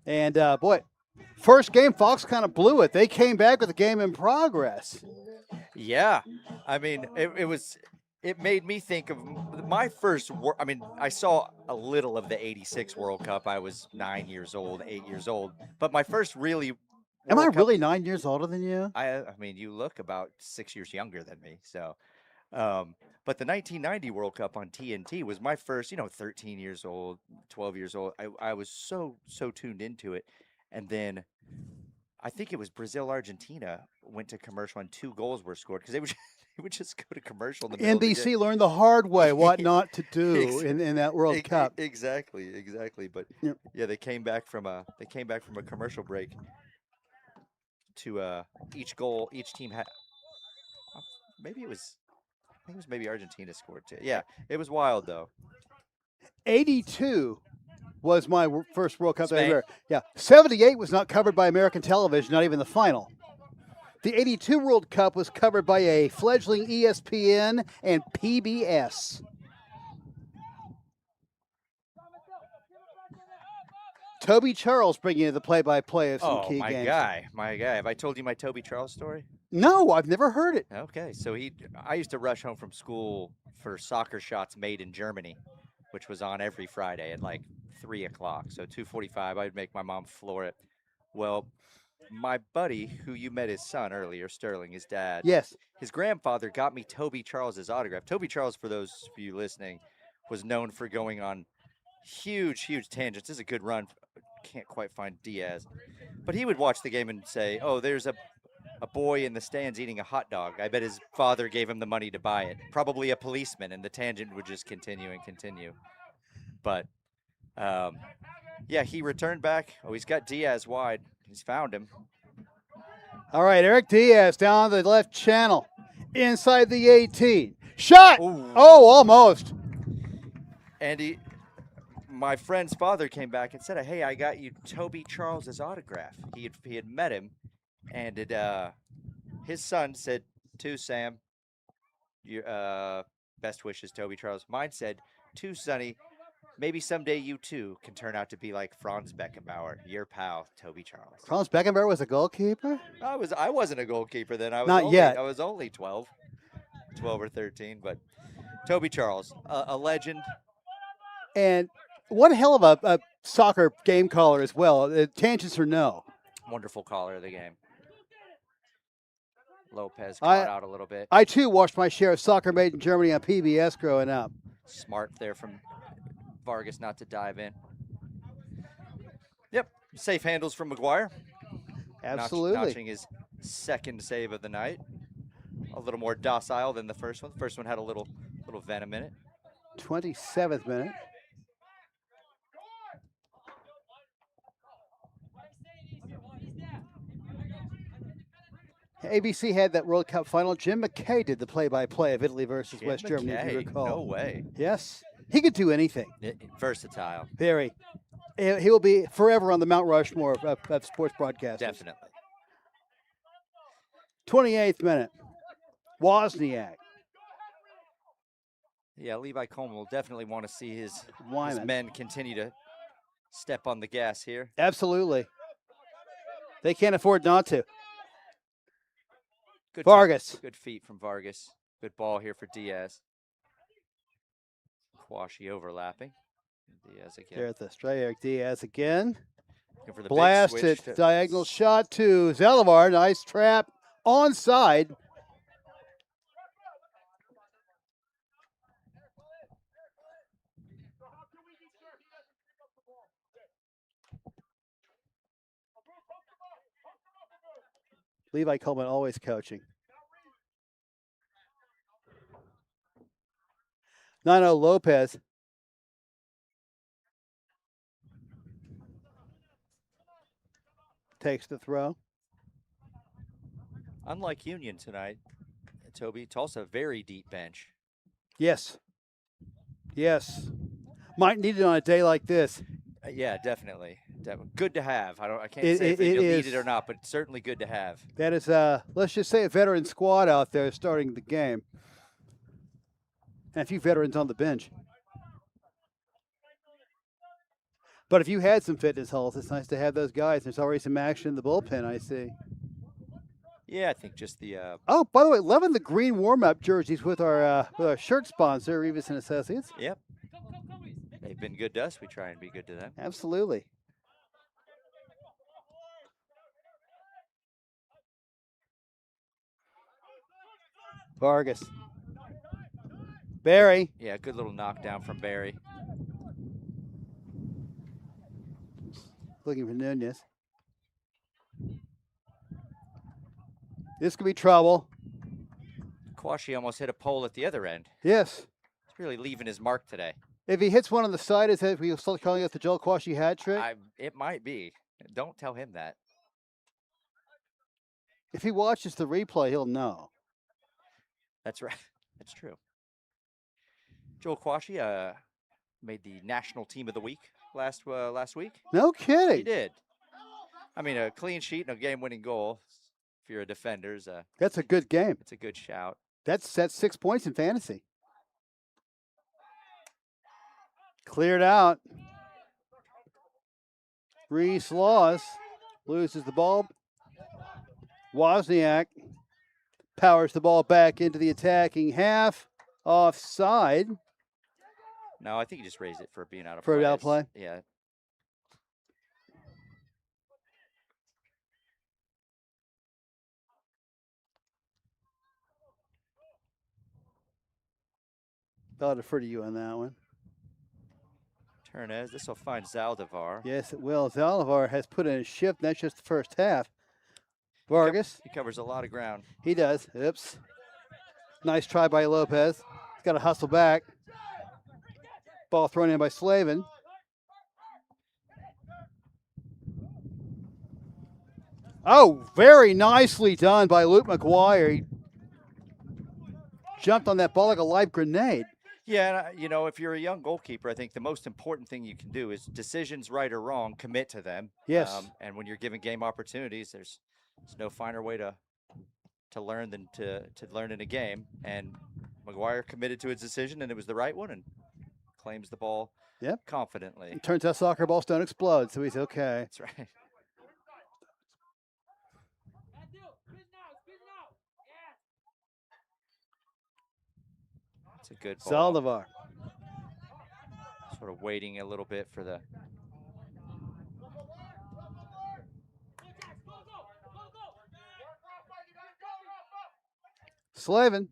And boy, first game, Fox kind of blew it. They came back with a game in progress. Yeah, I mean, it made me think of my first. I saw a little of the '86 World Cup. I was 9 years old, 8 years old. But my first really. Am I World Cup- really 9 years older than you? I mean, you look about 6 years younger than me. So, but the 1990 World Cup on TNT was my first. 13 years old, 12 years old. I was so tuned into it, and then. I think it was Brazil, Argentina went to commercial and 2 goals were scored because they would just go to commercial in the middle of the game. NBC learned the hard way what not to do Ex- in that World Cup. Exactly. But Yep. yeah, they came back from a commercial break to each team had. Maybe it was Argentina scored too. Yeah, it was wild though. 82 was my first World Cup that I Spain. ever. Yeah, 78 was not covered by American television, not even the final. The 82 World Cup was covered by a fledgling ESPN and PBS. Toby Charles bringing you the play-by-play of some key my games. my guy. Have I told you my Toby Charles story? No, I've never heard it. Okay, so I used to rush home from school for soccer shots made in Germany, which was on every Friday at like 3 o'clock. So 2:45, I'd make my mom floor it. Well, my buddy, who you met his son earlier, Sterling, his dad. Yes. His grandfather got me Toby Charles's autograph. Toby Charles, for those of you listening, was known for going on huge tangents. This is a good run. Can't quite find Diaz. But he would watch the game and say, oh, there's a boy in the stands eating a hot dog. I bet his father gave him the money to buy it. Probably a policeman, and the tangent would just continue and continue. But, yeah, he returned back. Oh, he's got Diaz wide. He's found him. All right, Eric Diaz down the left channel, inside the 18. Shot! Ooh. Oh, almost. And my friend's father came back and said, hey, I got you Toby Charles's autograph. He had met him, and his son said, to Sam, your best wishes, Toby Charles. Mine said, to Sonny, maybe someday you too can turn out to be like Franz Beckenbauer, your pal, Toby Charles. Franz Beckenbauer was a goalkeeper? I wasn't a goalkeeper then. I was Not only, yet. I was only 12 or 13, but Toby Charles, a legend. And one hell of a soccer game caller as well. Tangents or no. Wonderful caller of the game. Lopez caught out a little bit. I, too, watched my share of Soccer Made in Germany on PBS growing up. Smart there from Vargas not to dive in. Yep, safe handles from McGuire. Absolutely. Notching his second save of the night. A little more docile than the first one. The first one had a little venom in it. 27th minute. ABC had that World Cup final. Jim McKay did the play-by-play of Italy versus Jim West Germany, if you McKay, recall. no way. Yes. He could do anything. Versatile. Very. He will be forever on the Mount Rushmore of sports broadcasters. Definitely. 28th minute. Wozniak. Yeah, Levi Coleman will definitely want to see his Wyman. men continue to step on the gas here. Absolutely. They can't afford not to. Good Vargas. Good feet from Vargas. Good ball here for Diaz. Quashi overlapping. Diaz again. There at the strike. Diaz again. Looking for the big Blasted switch to- diagonal shot to Zalavar. Nice trap. Onside. Levi Coleman always coaching. 9-0 Lopez. Takes the throw. Unlike Union tonight, Toby, Tulsa very deep bench. Yes. Yes. Might need it on a day like this. Yeah, definitely. Good to have. I can't It- say if it you'll need is. it or not, but certainly good to have. That is, let's just say, a veteran squad out there starting the game. And a few veterans on the bench. But if you had some fitness holes, it's nice to have those guys. There's already some action in the bullpen, I see. Yeah, I think just the Oh, by the way, loving the green warm-up jerseys with our shirt sponsor, Rivas and Associates. Yep. They've been good to us. We try and be good to them. Absolutely. Vargas. Barry. Yeah, good little knockdown from Barry. Looking for Nunez. This could be trouble. Quashi almost hit a pole at the other end. Yes. He's really leaving his mark today. If he hits one on the side, is that we still calling it the Joel Quashie hat trick? It might be. Don't tell him that. If he watches the replay, he'll know. That's right. That's true. Joel Quashi made the national team of the week last week. No kidding. He did. I mean, a clean sheet and a game-winning goal. If you're a defender, That's a good game. it's a good shout. That's 6 points in fantasy. Cleared out. Reese Laws loses the ball. Wozniak powers the ball back into the attacking half. Offside. No, I think he just raised it for being out of For play. out of play? Yeah. I'll defer to you on that one. Turnez, this will find Zaldivar. Yes, it will. Zalavar has put in a shift. That's just the first half. Vargas. He covers a lot of ground. He does. Oops. Nice try by Lopez. He's got to hustle back. Ball thrown in by Slavin. Oh, very nicely done by Luke McGuire. He jumped on that ball like a live grenade. Yeah, and, if you're a young goalkeeper, I think the most important thing you can do is decisions, right or wrong, commit to them. Yes. And when you're given game opportunities, there's no finer way to learn than to learn in a game. And McGuire committed to his decision, and it was the right one, and claims the ball confidently. It turns out soccer balls don't explode, so he's okay. That's right. It's a good ball. Zaldivar. Sort of waiting a little bit for the... Slavin.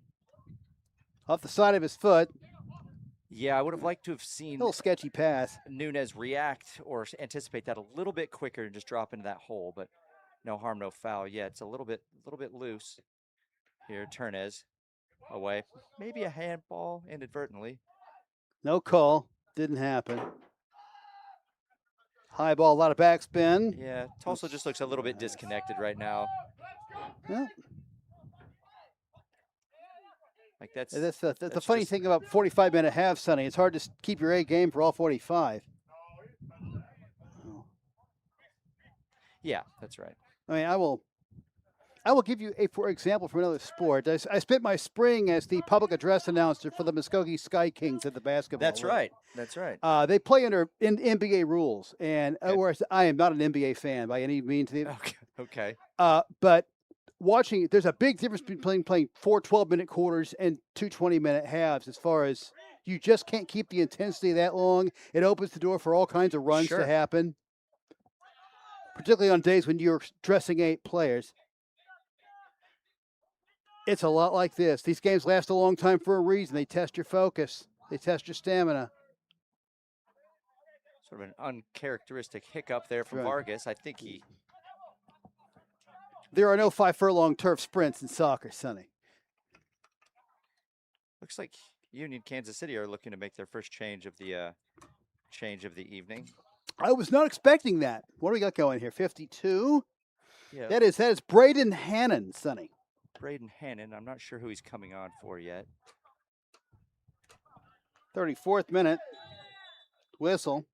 Off the side of his foot. Yeah, I would have liked to have seen Little sketchy pass. Nunez react or anticipate that a little bit quicker and just drop into that hole, but no harm, no foul. Yeah, it's a little bit loose here. Turnez away. Maybe a handball inadvertently. No call. Didn't happen. High ball, a lot of backspin. Yeah, Tulsa just looks a little bit disconnected right now. Yeah. Like that's the funny thing about 45-minute half, Sonny. It's hard to keep your A game for all 45. Yeah, that's right. I mean, I will give you for example from another sport. I spent my spring as the public address announcer for the Muskogee Sky Kings at the basketball. That's league. right. That's right. They play under NBA rules, and whereas I am not an NBA fan by any means. Okay. But watching, there's a big difference between playing 4 12-minute quarters and 2 20-minute halves as far as you just can't keep the intensity that long. It opens the door for all kinds of runs Sure. to happen, particularly on days when you're dressing 8 players. It's a lot like this. These games last a long time for a reason. They test your focus. They test your stamina. Sort of an uncharacteristic hiccup there from Right. Vargas. I think he. There are no 5-furlong turf sprints in soccer, Sonny. Looks like Union Kansas City are looking to make their first change of the evening. I was not expecting that. What do we got going here? 52. Yeah. That is Braden Hannon, Sonny. Braden Hannon. I'm not sure who he's coming on for yet. 34th minute. Whistle.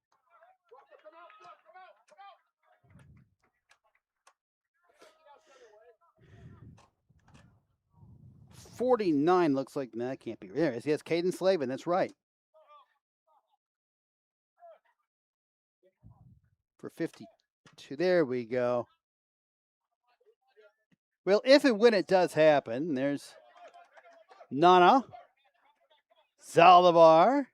$49 looks like, no, that can't be. There he has Caden Slavin, that's right. For 52, there we go. Well, if and when it does happen, there's Nana, Zaldivar,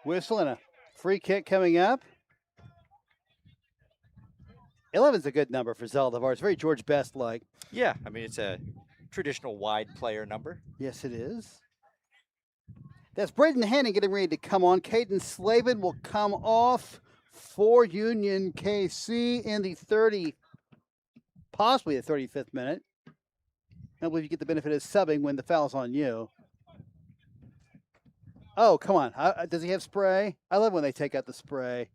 whistle and a free kick coming up. 11's a good number for Zaldivar. It's very George Best-like. Yeah, I mean, it's a traditional wide player number. Yes, it is. That's Braden Hannon getting ready to come on. Caden Slavin will come off for Union KC in the possibly the 35th minute. I believe you get the benefit of subbing when the foul's on you. Oh, come on. Does he have spray? I love when they take out the spray.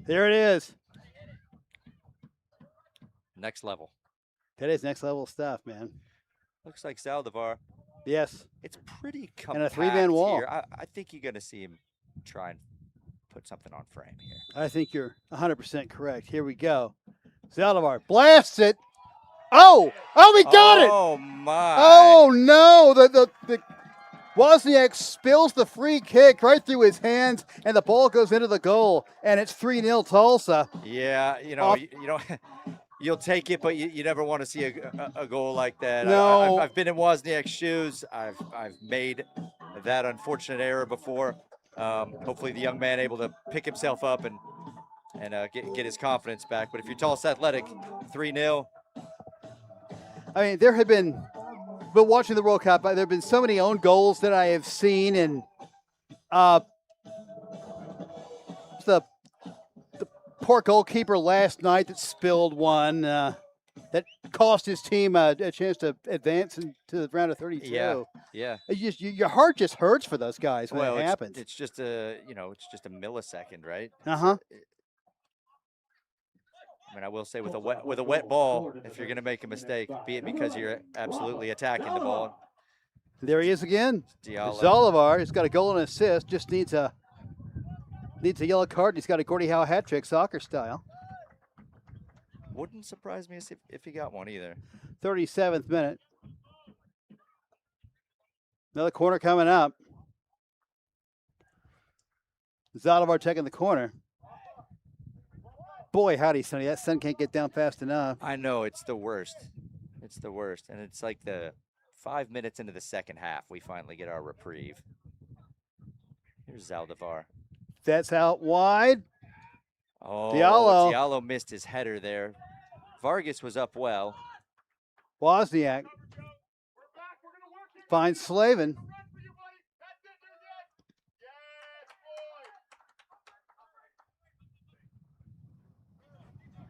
There it is. Next level. That is next level stuff, man. Looks like Zaldivar. Yes. It's pretty compact And a 3-man wall. here. I think you're going to see him try and put something on frame here. I think you're 100% correct. Here we go. Zaldivar blasts it. Oh, he got it. Oh, my. Oh, no. The Wozniak spills the free kick right through his hands, and the ball goes into the goal, and it's 3-0 Tulsa. Yeah, you know, you'll take it, but you never want to see a goal like that. No. I've been in Wozniak's shoes. I've made that unfortunate error before. Hopefully the young man able to pick himself up and get his confidence back. But if you're Tulsa Athletic, 3-0. I mean, there have been, but watching the World Cup, there have been so many own goals that I have seen, and the poor goalkeeper last night that spilled one that cost his team a chance to advance into the round of 32. Yeah. Your heart just hurts for those guys when it happens. It's just a millisecond, right? Uh-huh. I mean, I will say with a wet ball, if you're going to make a mistake, be it because you're absolutely attacking the ball. There he is again. Diallo. Zaldivar has got a goal and assist. Just needs a yellow card. He's got a Gordie Howe hat trick, soccer style. Wouldn't surprise me if he got one either. 37th minute. Another corner coming up. Zaldivar taking the corner. Boy, howdy, Sonny. That sun can't get down fast enough. I know, it's the worst. It's the worst. And it's like the 5 minutes into the second half, we finally get our reprieve. Here's Zaldivar. That's out wide. Oh, Diallo. Diallo missed his header there. Vargas was up well. Wozniak finds Slavin.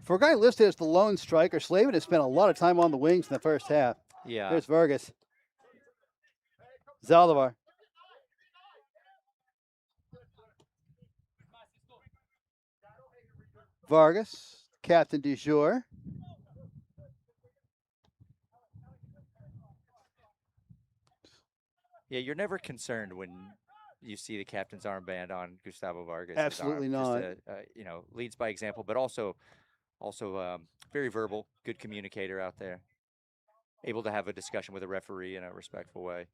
For a guy listed as the lone striker, Slavin has spent a lot of time on the wings in the first half. Yeah. There's Vargas. Zaldivar. Vargas, captain du jour. Yeah, you're never concerned when you see the captain's armband on Gustavo Vargas. Absolutely not. Just, leads by example, but also very verbal, good communicator out there. Able to have a discussion with a referee in a respectful way.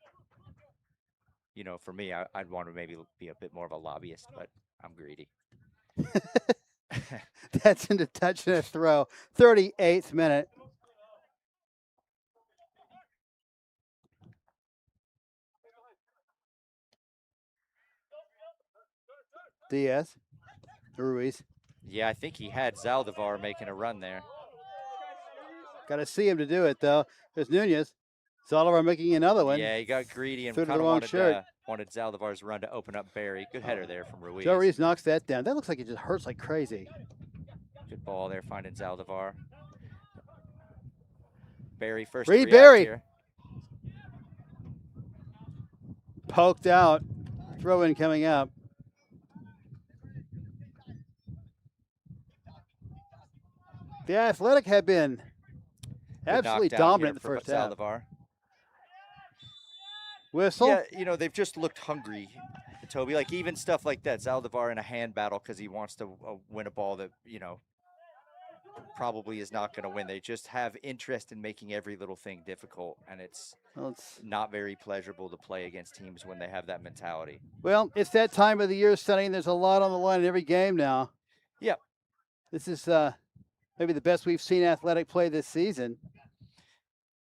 you know, for me, I'd want to maybe be a bit more of a lobbyist, but I'm greedy. That's into touch and a throw. 38th minute. Diaz. Ruiz. Yeah, I think he had Zaldivar making a run there. Got to see him to do it, though. There's Nunez. Zaldivar making another one. Yeah, he got greedy and Threw to the kind of wrong wanted, shirt. wanted Zaldivar's run to open up Barry. Good header there from Ruiz. Joe Ruiz knocks that down. That looks like it just hurts like crazy. Good ball there, finding Zaldivar. Barry first Reed to react Barry. here. Poked out. Throw in coming up. The Athletic had been absolutely knockdown dominant here in the for first half. Zaldivar. Whistle. Yeah, you know, they've just looked hungry, Toby. Like, even stuff like that, Zaldivar in a hand battle because he wants to win a ball that, you know, probably is not going to win. They just have interest in making every little thing difficult, and it's not very pleasurable to play against teams when they have that mentality. Well, it's that time of the year, Sonny, and there's a lot on the line in every game now. Yep. This is maybe the best we've seen Athletic play this season.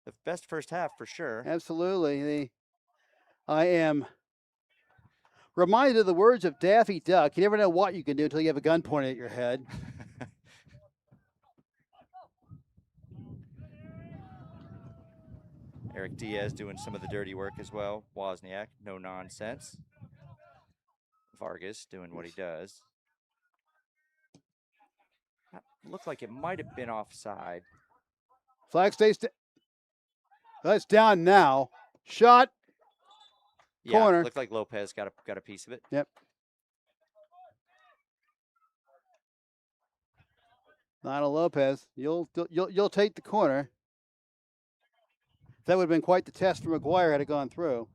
The best first half for sure. Absolutely. I am reminded of the words of Daffy Duck. You never know what you can do until you have a gun pointed at your head. Eric Diaz doing some of the dirty work as well. Wozniak, no nonsense. Vargas doing what he does. That looked like it might have been offside. Flag stays. That's down now. Shot. Yeah, Corner. looked like Lopez got a piece of it. Yep. Lionel Lopez, you'll take the corner. That would have been quite the test for McGuire had it gone through.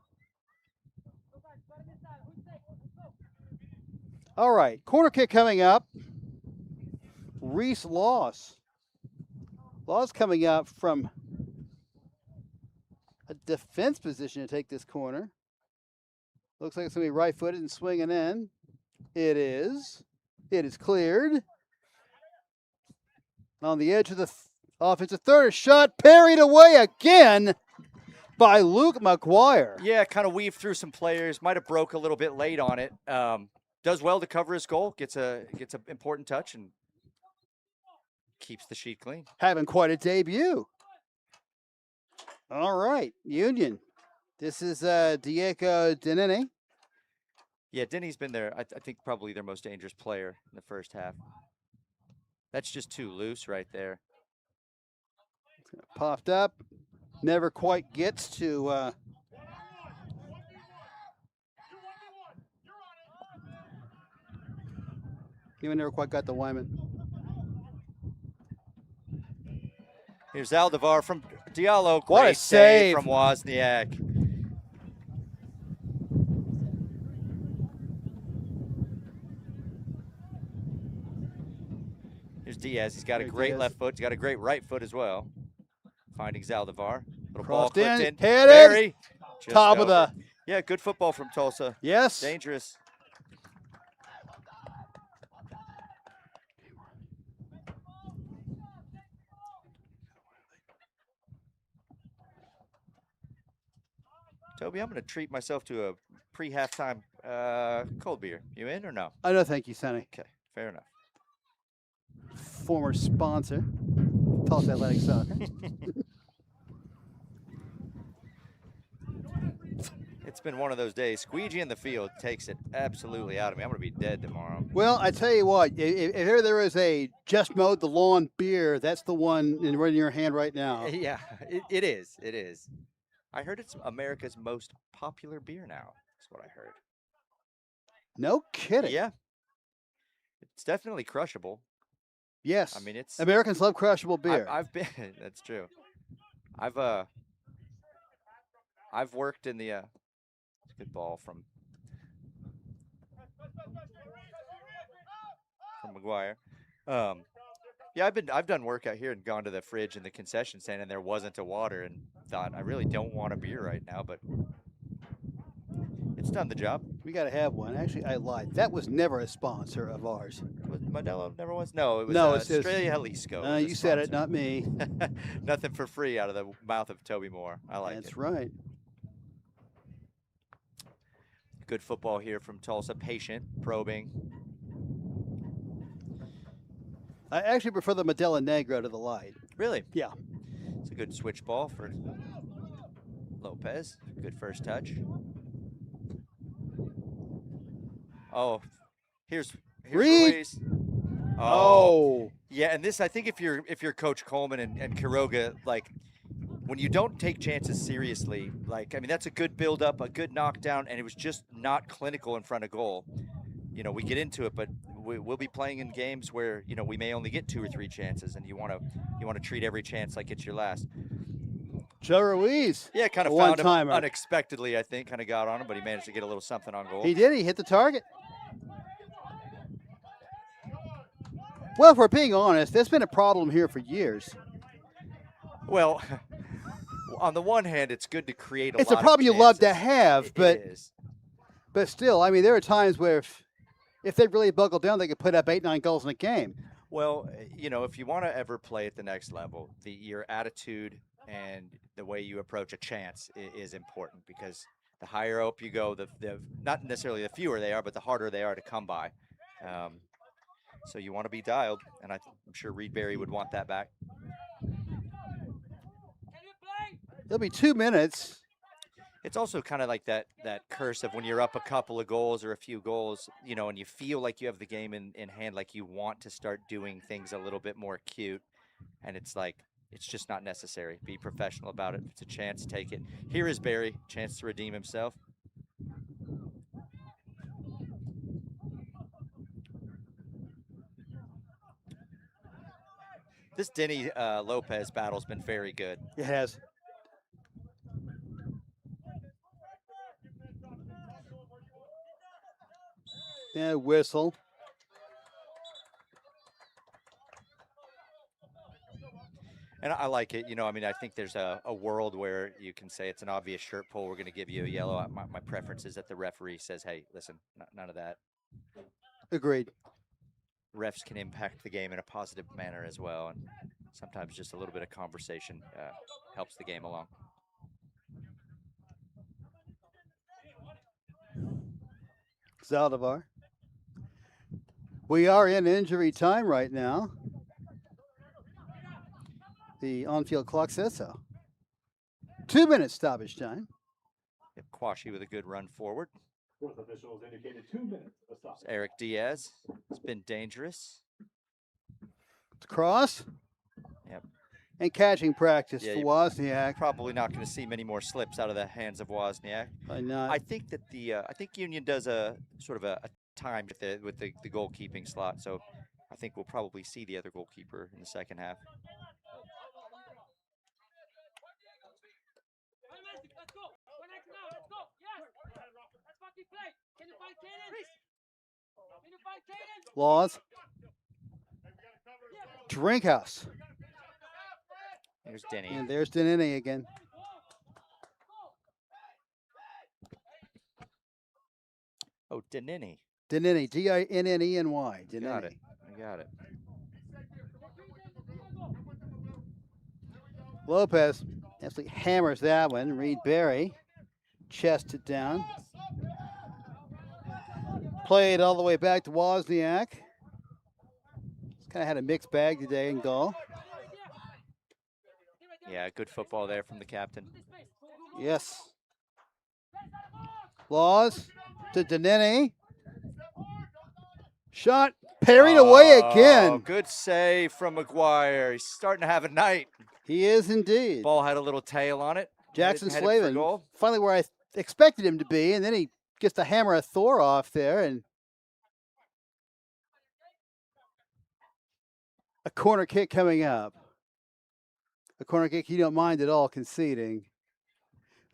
All right, corner kick coming up. Reese Laws. Laws coming up from a defense position to take this corner. Looks like it's going to be right-footed and swinging in. It is. It is cleared. On the edge of the offensive third, shot parried away again by Luke McGuire. Yeah, kind of weaved through some players. Might have broke a little bit late on it. Does well to cover his goal. Gets a important touch and keeps the sheet clean. Having quite a debut. All right, Union. This is Diego Denini. Yeah, Denny's been there. I think probably their most dangerous player in the first half. That's just too loose right there. Popped up. Never quite gets to even never quite got the Wyman. Here's Zaldivar from Diallo. What a Great save from Wozniak. Here's Diaz. He's got a great left foot. He's got a great right foot as well. Finding Zaldivar. Little ball clipped in. Headed. Barry. Top of the. Yeah, good football from Tulsa. Yes. Dangerous. Toby, I'm going to treat myself to a pre-halftime cold beer. You in or no? Oh, no, thank you, Sonny. Okay, fair enough. Former sponsor, Tulsa Athletic Soccer. It's been one of those days. Squeegee in the field takes it absolutely out of me. I'm going to be dead tomorrow. Well, I tell you what, if ever there is a just mowed the lawn beer, that's the one right in your hand right now. Yeah, it is. It is. I heard it's America's most popular beer now. That's what I heard. No kidding. Yeah. It's definitely crushable. Yes. I mean, it's Americans love crushable beer. I've been. That's true. I've worked in the. It's a good ball from McGuire. Yeah, I've done work out here and gone to the fridge in the concession stand, and there wasn't a water, and thought I really don't want a beer right now, but It's done the job. We got to have one. Actually, I lied. That was never a sponsor of ours. Modelo never was? No, it was No, it's just- Australia Jalisco. was a you said it, sponsor. not me. Nothing for free out of the mouth of Toby Moore. I like That's it. right. Good football here from Tulsa. Patient, probing. I actually prefer the Modelo Negro to the light. Really? Yeah. It's a good switch ball for Lopez. Good first touch. Oh, here's Reed. Ruiz. Oh. Yeah, and this, I think if you're Coach Coleman and Quiroga, like when you don't take chances seriously, like I mean that's a good build up, a good knockdown, and it was just not clinical in front of goal. You know, we get into it, but we'll be playing in games where you know we may only get 2 or 3 chances, and you want to treat every chance like it's your last. Joe Ruiz. Yeah, kind of A found him one-timer. unexpectedly, I think, kind of got on him, but he managed to get a little something on goal. He did. He hit the target. Well, if we're being honest, there's been a problem here for years. Well, on the one hand, it's good to create It's lot a problem you of love to chances. have, It but is. but still, I mean, there are times where if they really buckle down, they could put up 8-9 goals in a game. Well, you know, if you want to ever play at the next level, your attitude and the way you approach a chance is important because the higher up you go, the not necessarily the fewer they are, but the harder they are to come by. So you want to be dialed, and I'm sure Reed Berry would want that back. It'll be 2 minutes. It's also kind of like that curse of when you're up a couple of goals or a few goals, you know, and you feel like you have the game in hand, like you want to start doing things a little bit more cute, and it's like it's just not necessary. Be professional about it. If it's a chance, take it. Here is Barry, chance to redeem himself. This Denny Lopez battle's been very good. It has. Yeah, whistle. And I like it. You know, I mean, I think there's a world where you can say it's an obvious shirt pull. We're going to give you a yellow. My preference is that the referee says, hey, listen, none of that. Agreed. Refs can impact the game in a positive manner as well. And sometimes just a little bit of conversation helps the game along. Zaldivar. We are in injury time right now. The on-field clock says so. 2 minutes stoppage time. Yep, Quashi with a good run forward. Fourth officials indicated 2 minutes of stop. Eric Diaz has been dangerous. It's cross. Yep. And catching practice Yeah, for you- Wozniak. Probably not going to see many more slips out of the hands of Wozniak. Why not? I think that I think Union does a sort of a time with the goalkeeping slot, so I think we'll probably see the other goalkeeper in the second half. Laws. Drinkhouse. There's Denny. And there's Denini again. Oh, Denini. Denini. D-I-N-N-E-N-Y. I got it. I got it. Lopez absolutely hammers that one. Reed Berry chests it down. Played all the way back to Wozniak. He's kind of had a mixed bag today in goal. Yeah, good football there from the captain. Yes. Laws to Denini. Shot parried away again. Good save from McGuire. He's starting to have a night. He is indeed. Ball had a little tail on it. Jackson Headed for Slavin, goal. finally where I expected him to be, and then he gets to hammer a Thor off there, and a corner kick coming up. A corner kick you don't mind at all conceding.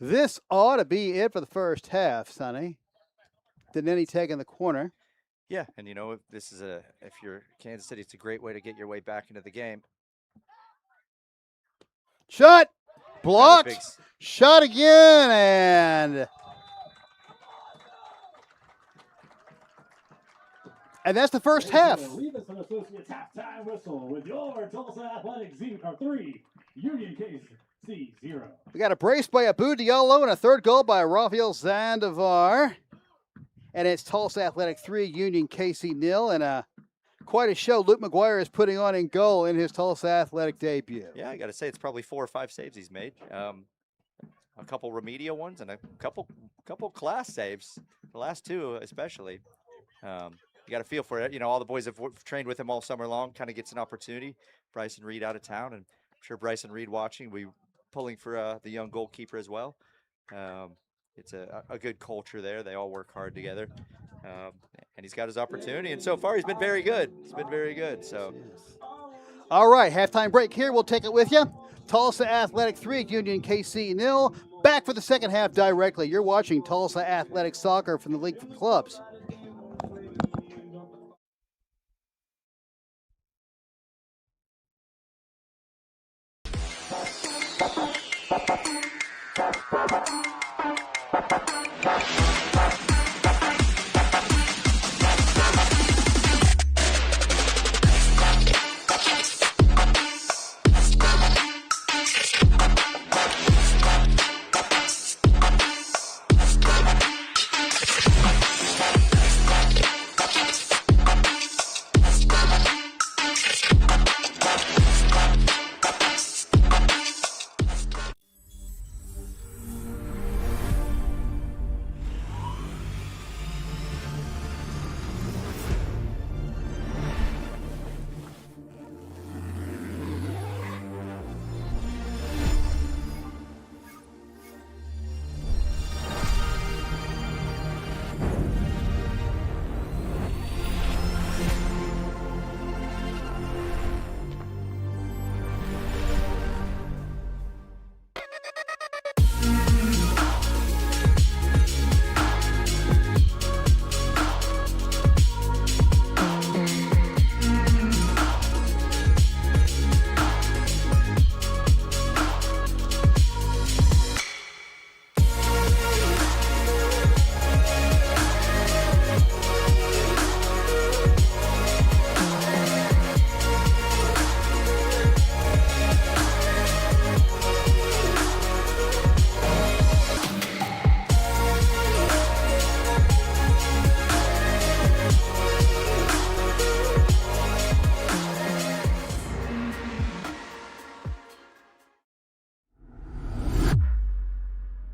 This ought to be it for the first half, Sonny. Denini taking the corner. Yeah, and you know, if you're Kansas City, it's a great way to get your way back into the game. Shot! Another Blocked! big Shot again, and And that's the first half. Levis and Associates halftime whistle with your Tulsa Athletics 3, Union KC 0. We got a brace by Abu Diallo and a third goal by Rafael Zandivar. And it's Tulsa Athletic 3, Union KC 0. And quite a show Luke McGuire is putting on in goal in his Tulsa Athletic debut. Yeah, I got to say, it's probably 4 or 5 saves he's made. A couple remedial ones and a couple class saves. The last 2 especially. You got to feel for it. You know, all the boys have trained with him all summer long. Kind of gets an opportunity. Bryson Reed out of town, and I'm sure Bryson Reed watching. We pulling for the young goalkeeper as well. It's a good culture there. They all work hard together. And he's got his opportunity, and so far he's been very good. He's been very good. So, all right, halftime break here. We'll take it with you. Tulsa Athletic 3, Union KC 0. Back for the second half directly. You're watching Tulsa Athletic Soccer from the League for Clubs.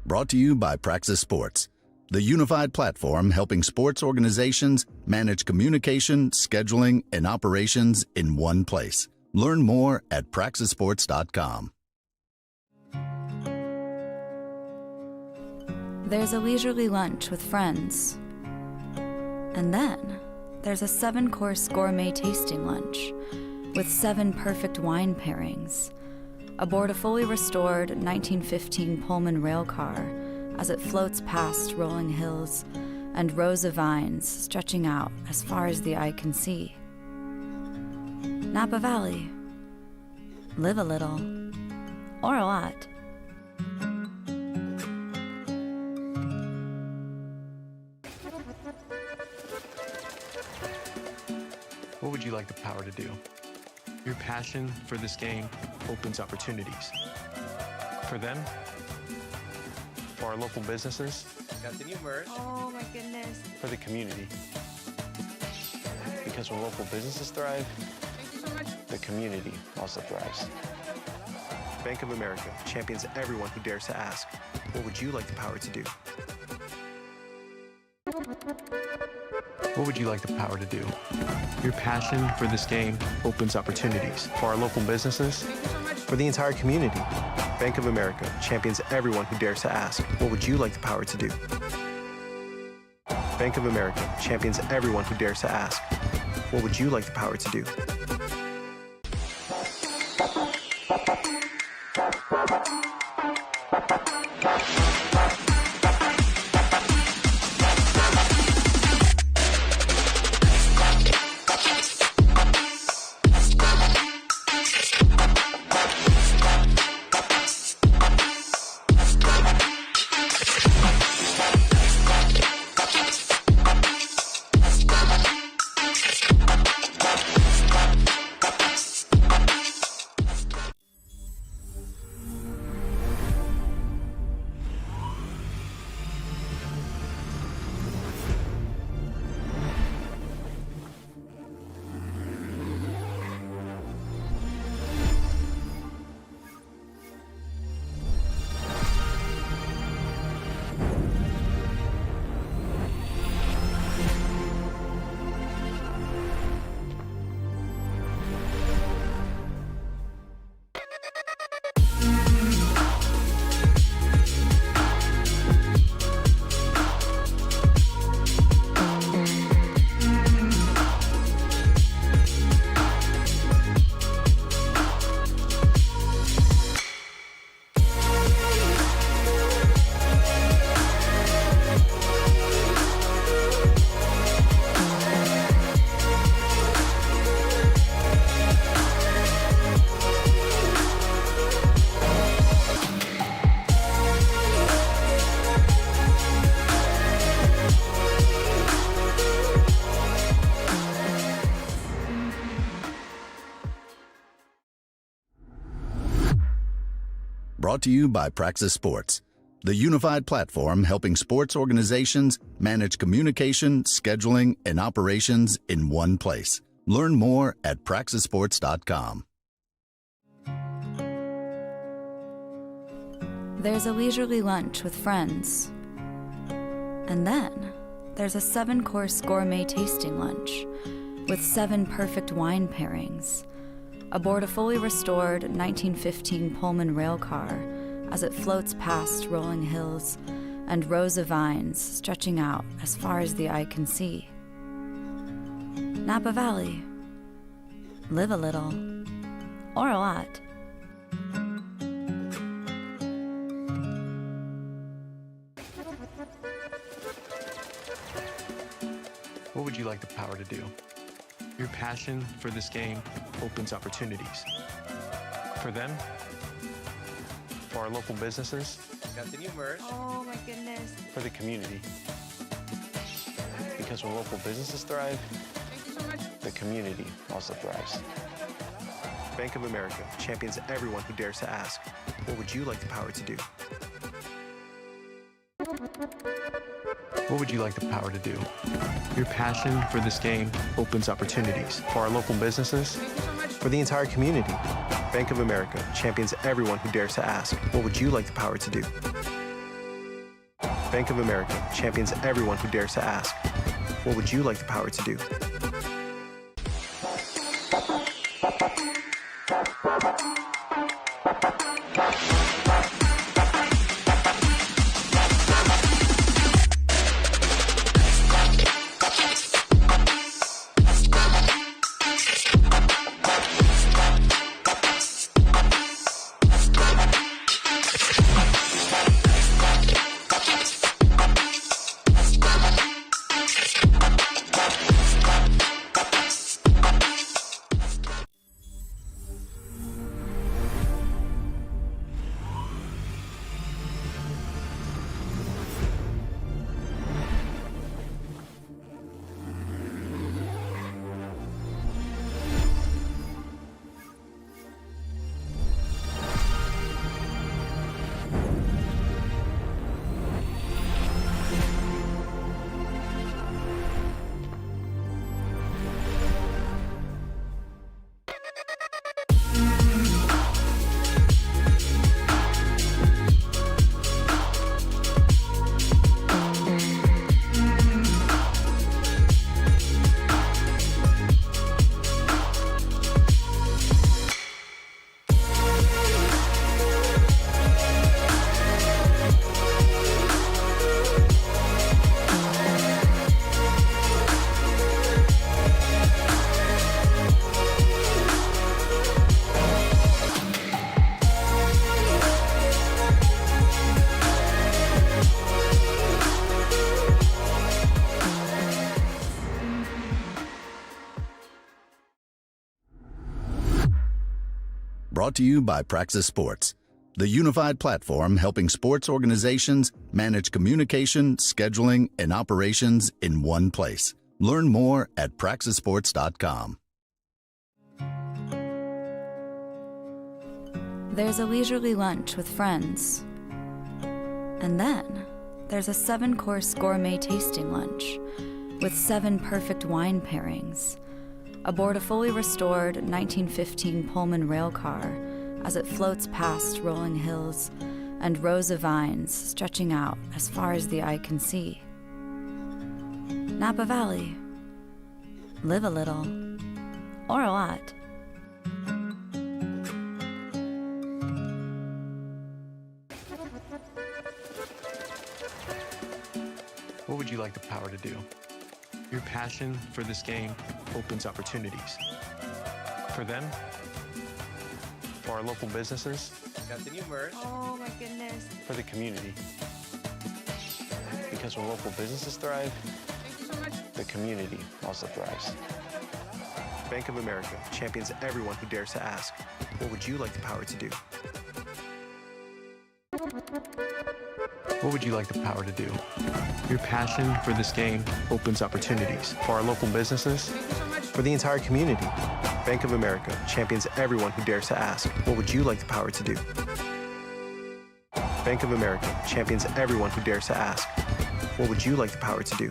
Brought to you by Praxis Sports, the unified platform helping sports organizations manage communication, scheduling, and operations in one place. Learn more at praxisports.com. There's a leisurely lunch with friends. And then there's a 7-course gourmet tasting lunch with 7 perfect wine pairings aboard a fully restored 1915 Pullman rail car as it floats past rolling hills and rows of vines stretching out as far as the eye can see. Napa Valley. Live a little, or a lot. What would you like the power to do? Your passion for this game opens opportunities. For them, for our local businesses, Continue, merge. Oh my goodness. for the community. Because when local businesses thrive, Thank you so much. the community also thrives. Bank of America champions everyone who dares to ask, what would you like the power to do? What would you like the power to do? Your passion for this game opens opportunities for our local businesses, Thank you so much. for the entire community. Bank of America champions everyone who dares to ask, what would you like the power to do? Bank of America champions everyone who dares to ask, what would you like the power to do? Brought to you by Praxis Sports, the unified platform helping sports organizations manage communication, scheduling, and operations in one place. Learn more at praxisports.com. There's a leisurely lunch with friends. And then there's a 7-course gourmet tasting lunch with 7 perfect wine pairings aboard a fully restored 1915 Pullman rail car as it floats past rolling hills and rows of vines stretching out as far as the eye can see. Napa Valley. Live a little, or a lot. What would you like the power to do? Your passion for this game opens opportunities. For them, for our local businesses, Got the new merch. Oh my goodness. for the community. Because when local businesses thrive, Thank you so much. the community also thrives. Bank of America champions everyone who dares to ask, what would you like the power to do? What would you like the power to do? Your passion for this game opens opportunities for our local businesses, Thank you so much. for the entire community. Bank of America champions everyone who dares to ask, what would you like the power to do? Bank of America champions everyone who dares to ask, what would you like the power to do? Brought to you by Praxis Sports, the unified platform helping sports organizations manage communication, scheduling, and operations in one place. Learn more at praxisports.com. There's a leisurely lunch with friends. And then there's a 7-course gourmet tasting lunch with 7 perfect wine pairings aboard a fully restored 1915 Pullman rail car as it floats past rolling hills and rows of vines stretching out as far as the eye can see. Napa Valley. Live a little, or a lot. What would you like the power to do? Your passion for this game opens opportunities. For them, for our local businesses, Got the new merch. Oh my goodness. for the community. Because when local businesses thrive, Thank you so much. the community also thrives. Bank of America champions everyone who dares to ask, what would you like the power to do? What would you like the power to do? Your passion for this game opens opportunities for our local businesses, Thank you so much. for the entire community. Bank of America champions everyone who dares to ask, what would you like the power to do? Bank of America champions everyone who dares to ask, what would you like the power to do?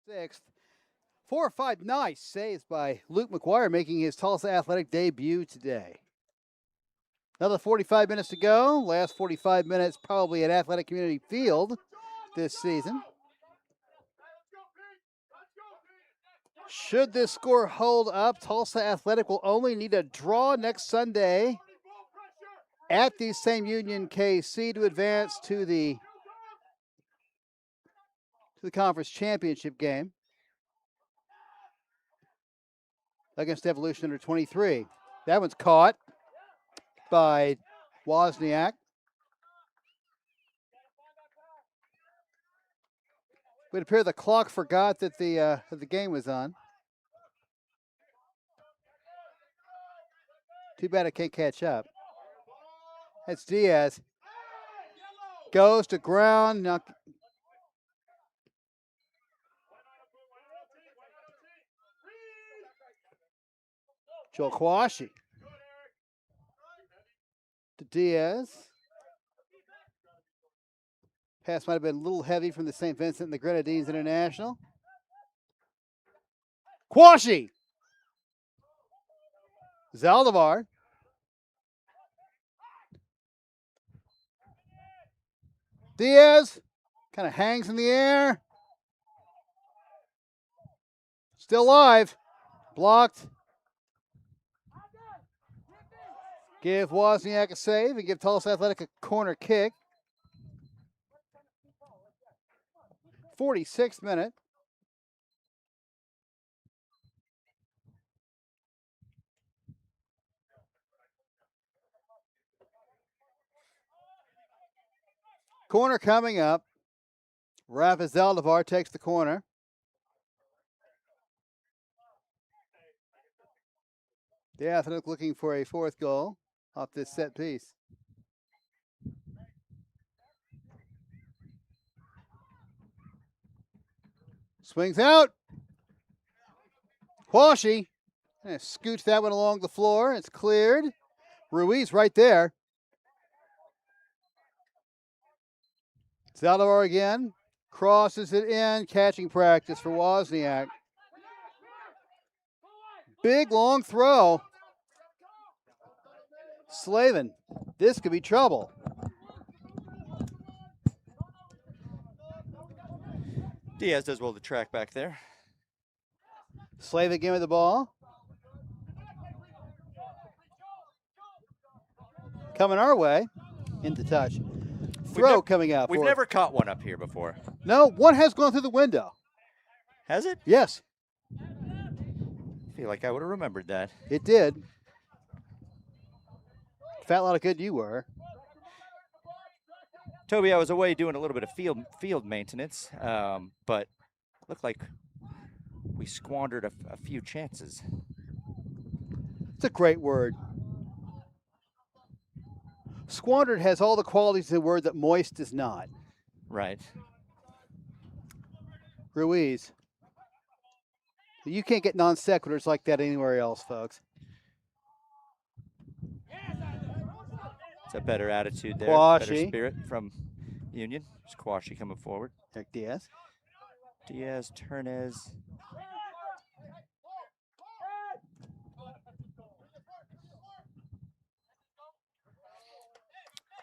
Sixth. 4 or 5 nice saves by Luke McGuire, making his Tulsa Athletic debut today. Another 45 minutes to go. Last 45 minutes probably at Athletic Community Field this season. Should this score hold up, Tulsa Athletic will only need a draw next Sunday at the same Union KC to advance to the conference championship game against Evolution under 23. That one's caught by Wozniak. It would appear the clock forgot that the game was on. Too bad I can't catch up. That's Diaz. Goes to ground. Now Joel Kwashi to Diaz. Pass might have been a little heavy from the St. Vincent and the Grenadines International. Kwashi. Zaldivar. Diaz kind of hangs in the air. Still alive. Blocked. Give Wozniak a save and give Tulsa Athletic a corner kick. 46th minute. Corner coming up. Rafa Zaldivar takes the corner. The Athletic looking for a 4th goal off this set piece. Swings out. Kwashi scoots that one along the floor. It's cleared. Ruiz right there. Zaldivar again. Crosses it in. Catching practice for Wozniak. Big long throw. Slavin. This could be trouble. Diaz does well to track back there. Slavin again with the ball. Coming our way. Into touch. Throw coming out. We've never caught one up here before. No, one has gone through the window. Has it? Yes. I feel like I would have remembered that. It did. Fat lot of good you were. Toby, I was away doing a little bit of field maintenance, but looked like we squandered a few chances. It's a great word. Squandered has all the qualities of the word that moist does not. Right. Ruiz. You can't get non sequiturs like that anywhere else, folks. It's a better attitude there. Kwashi. Better spirit from Union. There's Kwashi coming forward. Eric Diaz. Diaz, Turnez.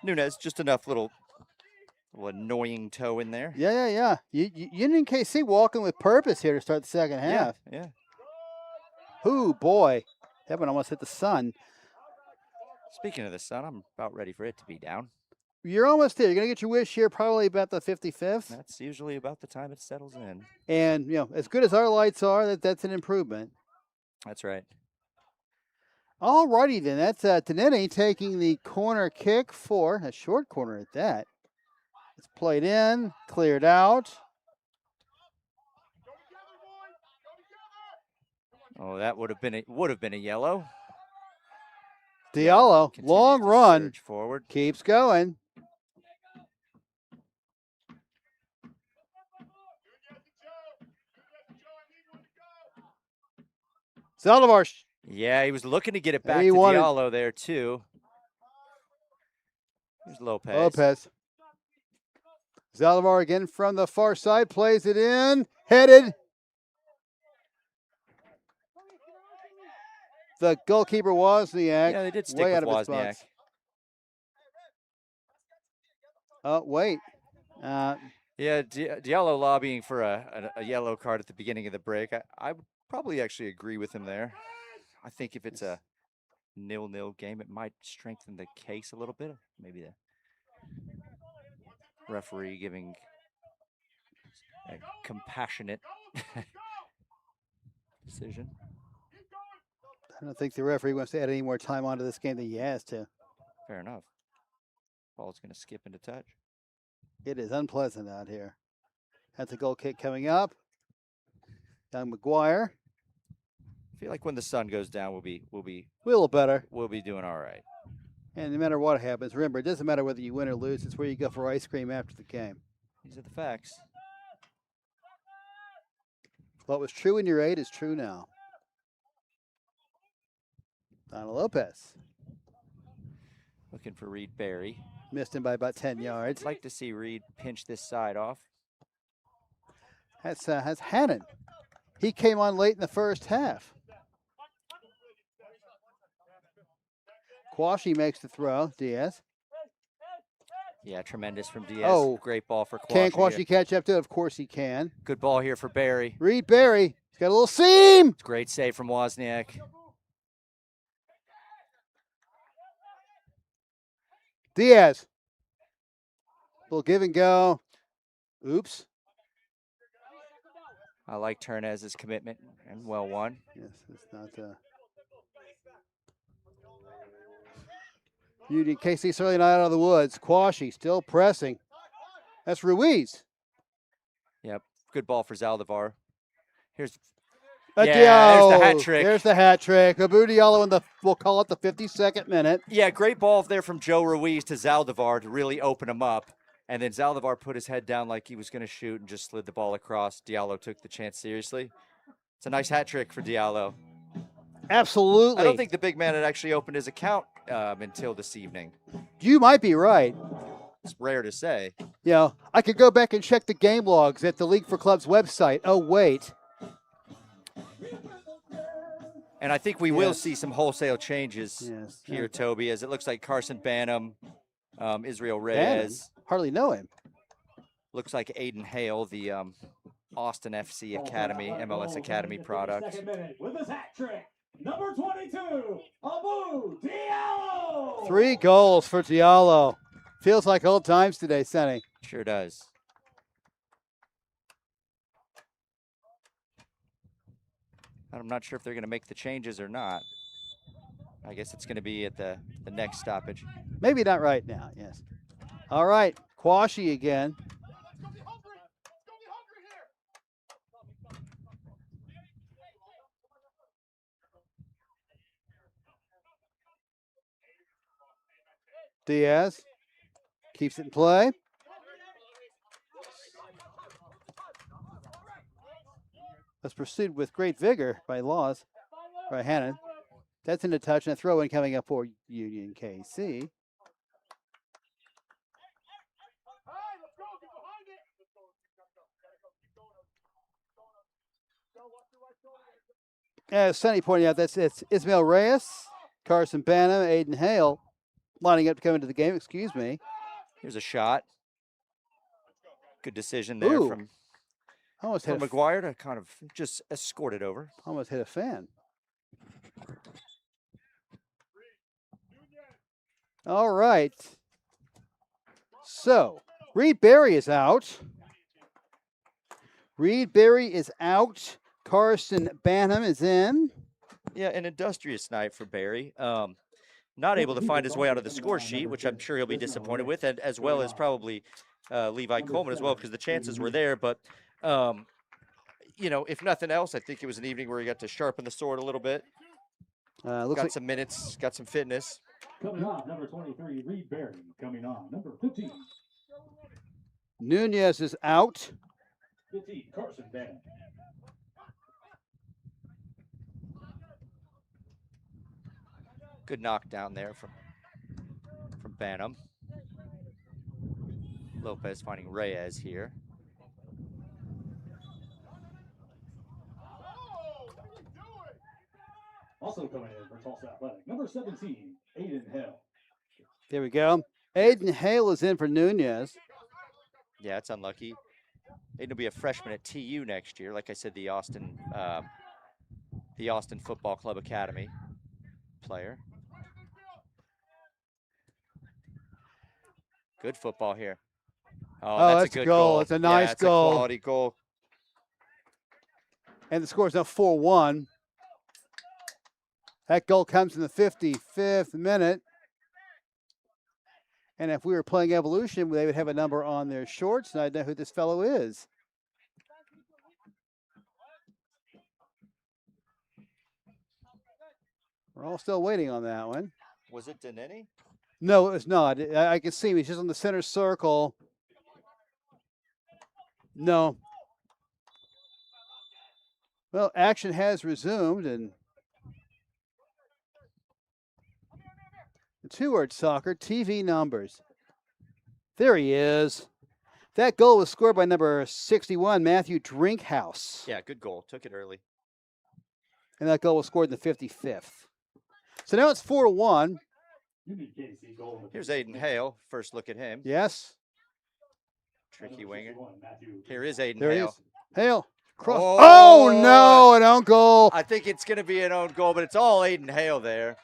Nunez, just enough little annoying toe in there. Yeah. Union KC walking with purpose here to start the second half. Yeah. Ooh, boy. That one almost hit the sun. Speaking of the sun, I'm about ready for it to be down. You're almost there. You're going to get your wish here probably about the 55th. That's usually about the time it settles in. And, as good as our lights are, that's an improvement. That's right. All righty then. That's Tenene taking the corner kick for a short corner at that. It's played in, cleared out. Oh, that would have been a yellow. Diallo, Continues long to run, surge forward. keeps going. Zaldivar. Yeah, he was looking to get it back He to wanted- Diallo there too. Here's Lopez. Zaldivar again from the far side, plays it in, headed. The goalkeeper Wozniak. Yeah, they did stick way with out of his Wozniak. box. Oh, wait. Yeah, Diallo lobbying for a yellow card at the beginning of the break. I would probably actually agree with him there. I think if it's a 0-0 game, it might strengthen the case a little bit. Maybe the referee giving a compassionate decision. I don't think the referee wants to add any more time onto this game than he has to. Fair enough. Ball's going to skip into touch. It is unpleasant out here. That's a goal kick coming up. Young McGuire. I feel like when the sun goes down, we'll be A little better. we'll be doing all right. And no matter what happens, remember, it doesn't matter whether you win or lose. It's where you go for ice cream after the game. These are the facts. What was true in your 8 is true now. Donald Lopez. Looking for Reed Berry. Missed him by about 10 yards. I'd like to see Reed pinch this side off. That's Hannon. He came on late in the first half. Quashie makes the throw. Diaz. Yeah, tremendous from Diaz. Oh. Great ball for Quashie. Can Quashie catch up to it? Of course he can. Good ball here for Berry. Reed Berry. He's got a little seam. Great save from Wozniak. Diaz. Little give and go. Oops. I like Ternez's commitment and well won. Yes, it's not. Union KC certainly not out of the woods. Quashie still pressing. That's Ruiz. Yep. Good ball for Zaldivar. Here's There's the hat trick. There's the hat trick. Abu Diallo in the, we'll call it the 52nd minute. Yeah, great ball there from Joe Ruiz to Zaldivar to really open him up. And then Zaldivar put his head down like he was going to shoot and just slid the ball across. Diallo took the chance seriously. It's a nice hat trick for Diallo. Absolutely. I don't think the big man had actually opened his account until this evening. You might be right. It's rare to say. You know, I could go back and check the game logs at the League for Clubs website. Oh, wait. And I think we will see some wholesale changes here, Okay. Toby, as it looks like Carson Banham, Israel Reyes. Bannon? Hardly know him. Looks like Aiden Hale, the Austin FC Academy, MLS Academy product. Second minute with his hat trick. Number 22, Abu Diallo. 3 goals for Diallo. Feels like old times today, Sonny. Sure does. I'm not sure if they're going to make the changes or not. I guess it's going to be at the next stoppage. Maybe not right now, yes. All right, Quashie again. Diaz keeps it in play. Was pursued with great vigor by Laws, by Hannon. That's into touch and a throw in coming up for Union KC. As Sonny pointed out, it's Ismail Reyes, Carson Banham, Aiden Hale lining up to come into the game. Excuse me. Here's a shot. Good decision there Ooh. from Almost hit, McGuire to kind of just escort it over. almost hit a fan. All right. So, Reed Berry is out. Reed Berry is out. Carson Banham is in. Yeah, an industrious night for Barry. Not able to find his way out of the score sheet, which I'm sure he'll be disappointed with, and as well as probably Levi Coleman as well, because the chances were there. But, you know, if nothing else, I think it was an evening where he got to sharpen the sword a little bit. Looks Got like some minutes, got some fitness. Coming on, number 23, Reed Berry. Coming on, number 15, Nunez is out. Carson Bannon. Good knockdown there from Banham. Lopez finding Reyes here. Also coming in for Tulsa Athletic, number 17, Aiden Hale. There we go. Aiden Hale is in for Nunez. Yeah, it's unlucky. Aiden will be a freshman at TU next year. Like I said, the Austin Football Club Academy player. Good football here. Oh, that's a good goal. It's a nice goal. It's a quality goal. And the score is now 4-1. That goal comes in the 55th minute. And if we were playing Evolution, they would have a number on their shorts, and I'd know who this fellow is. We're all still waiting on that one. Was it Danini? No, it was not. I can see him. He's just on the center circle. No. Well, action has resumed, and the two-word soccer, TV numbers. There he is. That goal was scored by number 61, Matthew Drinkhouse. Yeah, good goal. Took it early. And that goal was scored in the 55th. So now it's 4-1. Here's Aiden Hale. First look at him. Yes. Tricky winger. Here is Aiden There he Hale. is. Hale. Cross. Oh, Oh, no, an own goal. I think it's going to be an own goal, but it's all Aiden Hale there.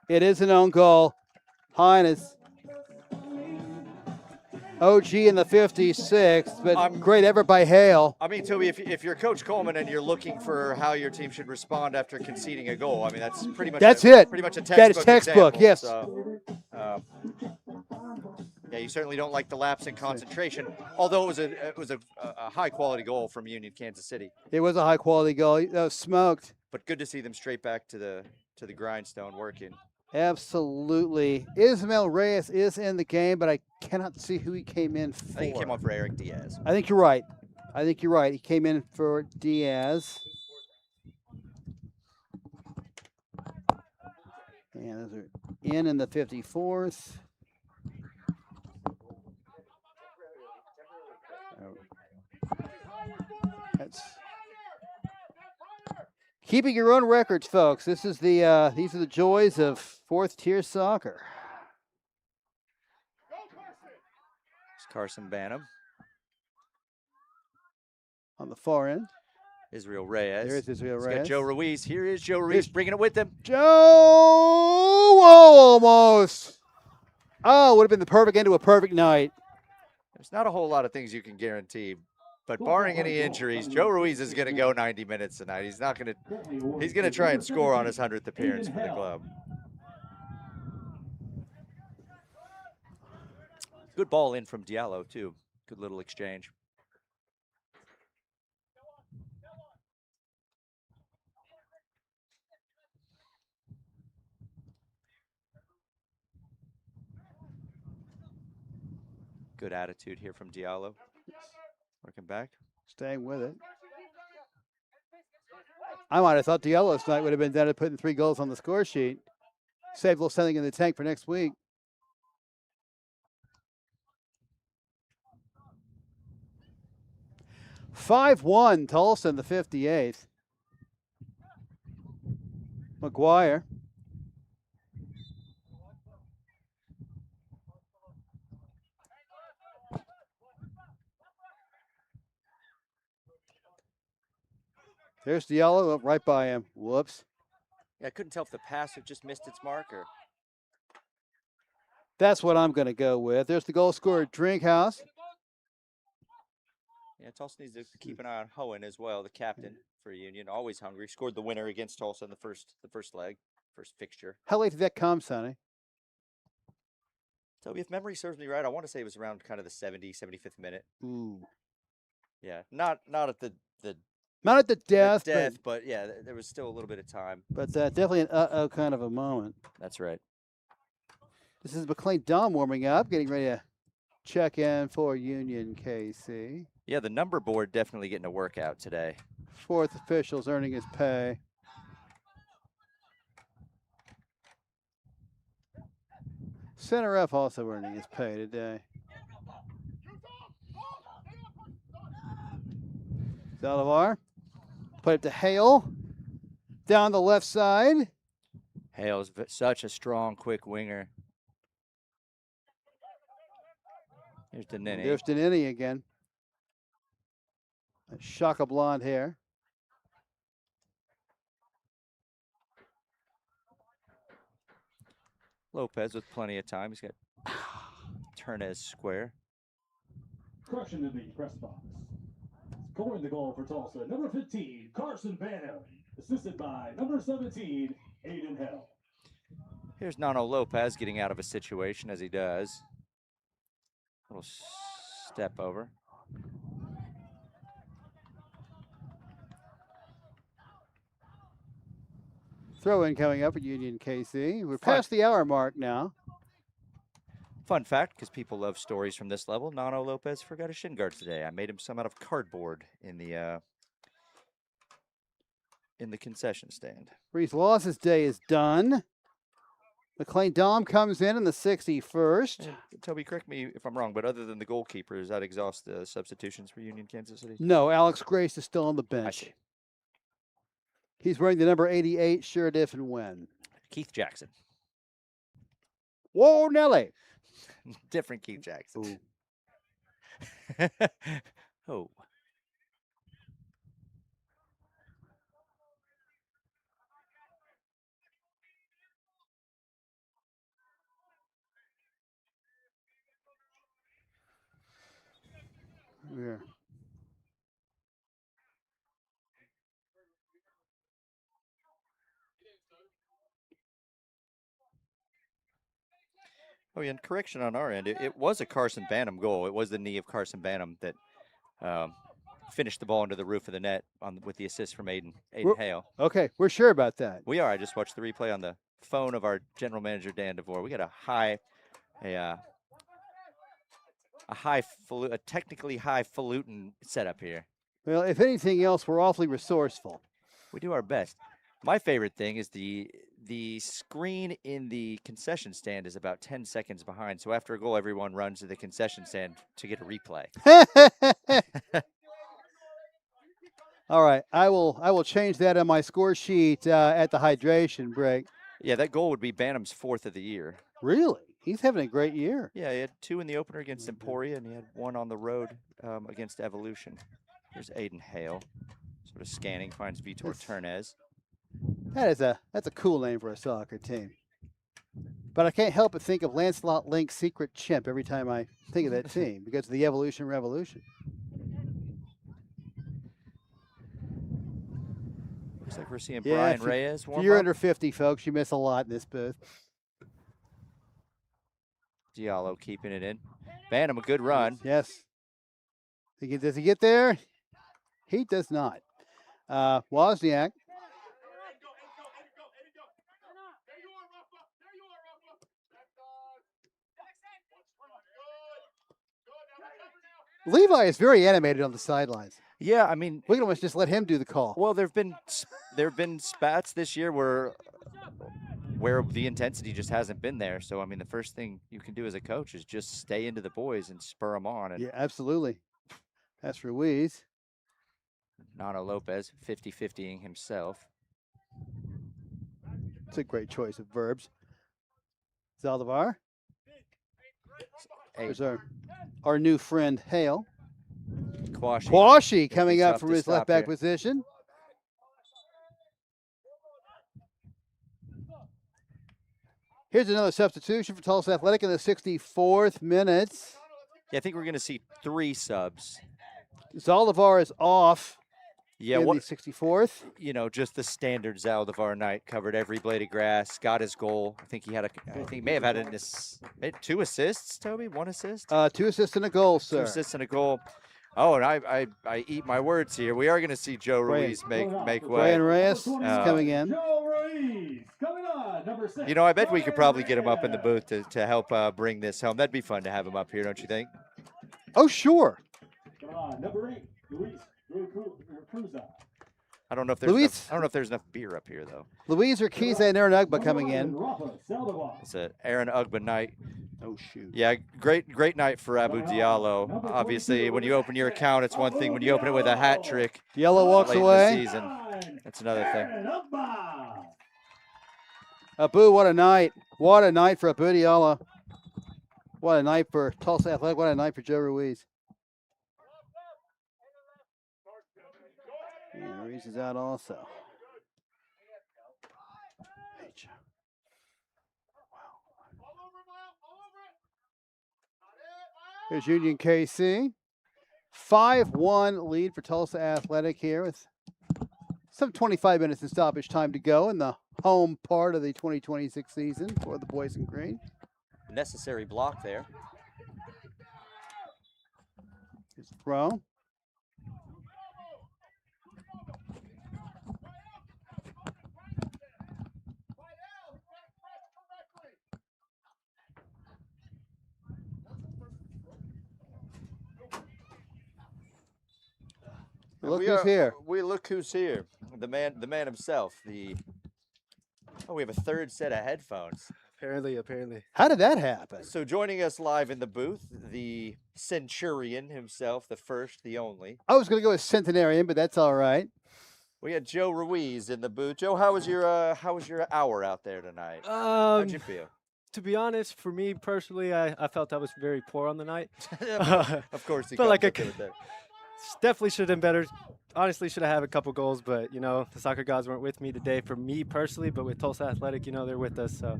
It is an own goal. Highness. OG in the 56th, but great effort by Hale. I mean, Toby, if you're Coach Coleman and you're looking for how your team should respond after conceding a goal, I mean, that's pretty much it. Pretty much a textbook. That is textbook, example. yes. So, yeah, you certainly don't like the lapse in concentration. Although it was a high quality goal from Union Kansas City. It was a high quality goal. That was smoked. But good to see them straight back to the grindstone working. Absolutely. Ismael Reyes is in the game, but I cannot see who he came in for. I think he came on for Eric Diaz. I think you're right. He came in for Diaz. And those are in the 54th. That's keeping your own records, folks. This is these are the joys of fourth-tier soccer. It's Carson Banham. On the far end. Israel Reyes. There is Israel He's Reyes. got Joe Ruiz. Here is Joe Ruiz bringing it with him. Joe! Whoa, almost. Oh, would have been the perfect end to a perfect night. There's not a whole lot of things you can guarantee, but barring any injuries, Joe Ruiz is going to go 90 minutes tonight. He's not going to. He's going to try and score on his 100th appearance for the club. Good ball in from Diallo too. Good little exchange. Good attitude here from Diallo. Working back. Staying with it. I might have thought Diallo's night would have been done at putting 3 goals on the score sheet. Save a little something in the tank for next week. (5-1) Tulsa in the 58th. McGuire. There's Diallo up right by him. Whoops. Yeah, I couldn't tell if the pass had just missed its marker. That's what I'm going to go with. There's the goal scorer, Drinkhouse. Yeah, Tulsa needs to keep an eye on Hohen as well, the captain for Union. Always hungry. Scored the winner against Tulsa in the first leg, first fixture. How late did that come, Sonny? Toby, if memory serves me right, I want to say it was around kind of the 75th minute. Ooh. Yeah, not at the Not at the death, but yeah, there was still a little bit of time. but definitely an uh-oh kind of a moment. That's right. This is McLean Dom warming up, getting ready to check in for Union KC. Yeah, the number board definitely getting a workout today. 4th official's earning his pay. Center F also earning his pay today. Zalavar. Put it to Hale. down the left side. Hale's such a strong, quick winger. Here's Denini. There's Denini again. A shock of blonde hair. Lopez with plenty of time. He's got Turnez square. Correction in the press box. Scoring the goal for Tulsa, number 15, Carson Banham, assisted by number 17, Aiden Hell. Here's Nano Lopez getting out of a situation as he does. Little step over. Throw in coming up at Union KC. We're past the hour mark now. Fun fact, because people love stories from this level, Nano Lopez forgot his shin guards today. I made him some out of cardboard in the concession stand. Reese Laws's day is done. McLean Dom comes in the 61st. Toby, correct me if I'm wrong, but other than the goalkeeper, does that exhaust the substitutions for Union Kansas City? No, Alex Grace is still on the I bench. see. He's wearing the number 88 shirt if and when. Keith Jackson. Whoa, Nelly. Different Keith Jackson. Oh. Yeah. Oh, yeah, and correction on our end. It was a Carson Banham goal. It was the knee of Carson Banham that finished the ball into the roof of the net with the assist from Aiden Hale. Okay, we're sure about that. We are. I just watched the replay on the phone of our general manager, Dan DeVore. We got a technically highfalutin setup here. Well, if anything else, we're awfully resourceful. We do our best. My favorite thing is the screen in the concession stand is about 10 seconds behind. So after a goal, everyone runs to the concession stand to get a replay. All right, I will change that on my score sheet at the hydration break. Yeah, that goal would be Banham's 4th of the year. Really? He's having a great year. Yeah, he had 2 in the opener against Emporia, and he had 1 on the road against Evolution. Here's Aiden Hale, sort of scanning, finds Vitor Turnez. That's a cool name for a soccer team. But I can't help but think of Lancelot Link's Secret Chimp every time I think of that team because of the Evolution Revolution. Looks like we're seeing Brian Reyes warm If you're up. under 50, folks, you miss a lot in this booth. Diallo keeping it in. Banham, a good run. Yes. Does he get there? He does not. Wozniak. Levi is very animated on the sidelines. Yeah, I mean, we can almost just let him do the call. Well, there have been spats this year where the intensity just hasn't been there. So I mean, the first thing you can do as a coach is just stay into the boys and spur them on. And yeah, absolutely. That's Ruiz. Nano Lopez 50-50ing himself. It's a great choice of verbs. Zaldivar. There's our new friend Hale. Quashi coming up from his left back position. Here's another substitution for Tulsa Athletic in the 64th minute. Yeah, I think we're going to see 3 subs. Zaldivar is off. Yeah, in the 64th. You know, just the standard Zaldivar night. Covered every blade of grass. Got his goal. I think he may have had 2 assists. Toby, 1 assist. 2 assists and a goal, sir. 2 assists and a goal. Oh, and I eat my words here. We are going to see Joe Ruiz make way. Brian Reyes is coming in. Joe Ruiz coming on, number 6. You know, I bet we could probably get him up in the booth to help bring this home. That'd be fun to have him up here, don't you think? Oh, sure. Come on, number 8, Luis Urquiza. I don't know if there's enough beer up here though. Luis Urquiza and Aaron Ugba coming in. It's an Aaron Ugba night. Oh shoot. Yeah, great night for Abu Diallo. Obviously, when you open your account, it's one thing. When you open it with a hat trick, Diallo walks late away. in the season. That's another thing. And umpire. Abu, what a night. What a night for Abu Diallo. What a night for Tulsa Athletic. What a night for Joe Ruiz. And Ruiz is out also. Hey, Joe. Here's Union KC. 5-1 lead for Tulsa Athletic here with some 25 minutes in stoppage time to go in the home part of the 2026 season for the boys in green. Necessary block there. Here's the throw. Look who's here. We look who's here. The man himself. We have a third set of headphones. Apparently. How did that happen? So joining us live in the booth, the Centurion himself, the first, the only. I was going to go with Centenarian, but that's all right. We had Joe Ruiz in the booth. Joe, how was your hour out there tonight? How'd you feel? To be honest, for me personally, I felt I was very poor on the night. Of course, he felt like comes up with that. Definitely should have been better. Honestly, should have had a couple goals, but the soccer gods weren't with me today for me personally. But with Tulsa Athletic, they're with us. So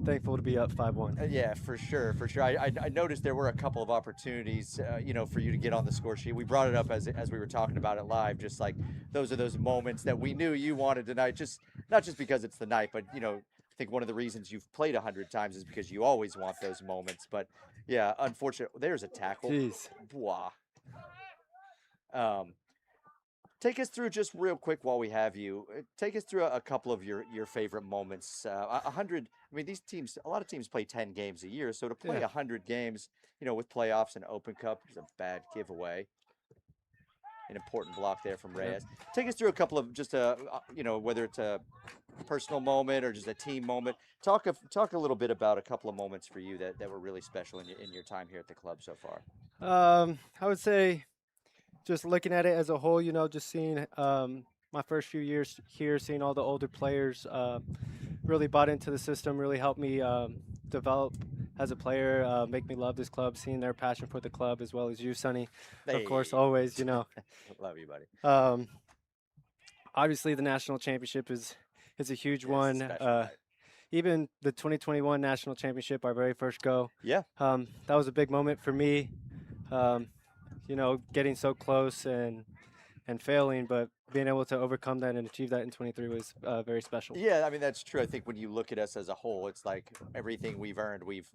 thankful to be up 5-1. Yeah, for sure. I noticed there were a couple of opportunities, for you to get on the score sheet. We brought it up as we were talking about it live. Just like those are those moments that we knew you wanted tonight. Just not just because it's the night, but I think one of the reasons you've played 100 times is because you always want those moments. But yeah, unfortunately, there's a tackle. Jeez. Blah. Take us through just real quick while we have you. Take us through a couple of your favorite moments. 100. I mean, a lot of teams play 10 games a year, so to play 100 games, with playoffs and Open Cup is a bad giveaway. An important block there from Reyes. Take us through a couple of just whether it's a personal moment or just a team moment. Talk a little bit about a couple of moments for you that were really special in your time here at the club so far. I would say, just looking at it as a whole, just seeing my first few years here, seeing all the older players really bought into the system, really helped me develop as a player, make me love this club, seeing their passion for the club, as well as you, Sonny, of course, always, Love you, buddy. Obviously, the national championship is a huge one. Special, Even the 2021 national championship, our very first go. Yeah. That was a big moment for me. Getting so close and failing, but being able to overcome that and achieve that in 23 was very special. Yeah, I mean that's true. I think when you look at us as a whole, it's like everything we've earned, we've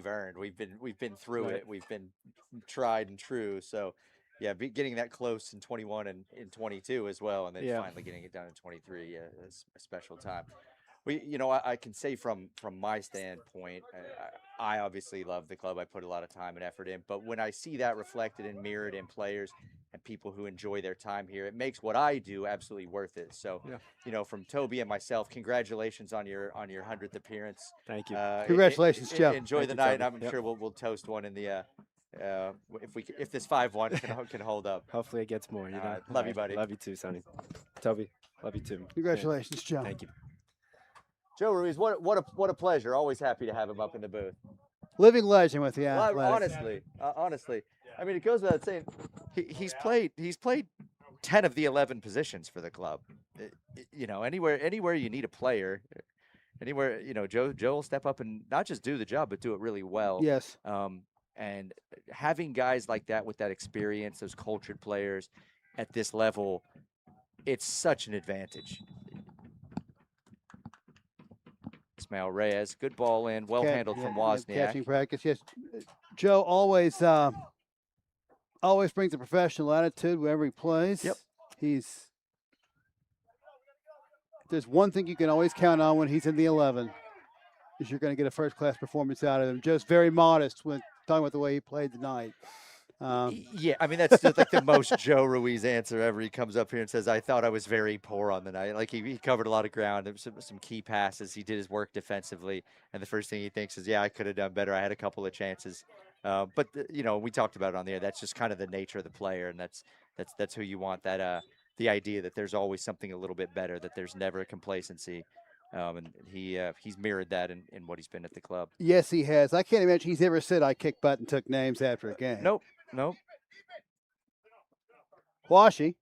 earned. We've been through Right. it. We've been tried and true. So, yeah, getting that close in 21 and in 22 as well, and then finally getting it done in 23 is a special time. I can say from my standpoint, I obviously love the club. I put a lot of time and effort in, but when I see that reflected and mirrored in players and people who enjoy their time here, it makes what I do absolutely worth it. So, from Toby and myself, congratulations on your 100th appearance. Thank you. Congratulations, Joe. Enjoy Thank the you, night. Toby. I'm sure we'll toast one in the if this 5-1 can hold up. Hopefully it gets more. Love you, buddy. Love you too, Sonny. Toby, love you too. Congratulations, Joe. Thank you. Joe Ruiz, what a pleasure. Always happy to have him up in the booth. Living legend with the Athletics. Honestly, I mean, it goes without saying, he's played 10 of the 11 positions for the club. Anywhere you need a player, anywhere Joe will step up and not just do the job, but do it really well. Yes. And having guys like that with that experience, those cultured players at this level, it's such an advantage. Ismail Reyes, good ball in, well handled from Wozniak. Catching practice, yes. Joe always brings a professional attitude wherever he plays. Yep. There's one thing you can always count on when he's in the 11, is you're going to get a first-class performance out of him. Just very modest when talking about the way he played tonight. Yeah, I mean, that's just like the most Joe Ruiz answer ever. He comes up here and says, I thought I was very poor on the night. Like, he covered a lot of ground. There was some key passes. He did his work defensively. And the first thing he thinks is, yeah, I could have done better. I had a couple of chances. But we talked about it on the air. That's just kind of the nature of the player. And that's who you want, that the idea that there's always something a little bit better, that there's never a complacency. And he's mirrored that in what he's been at the club. Yes, he has. I can't imagine he's ever said I kicked butt and took names after a game. Nope, nope. Washi.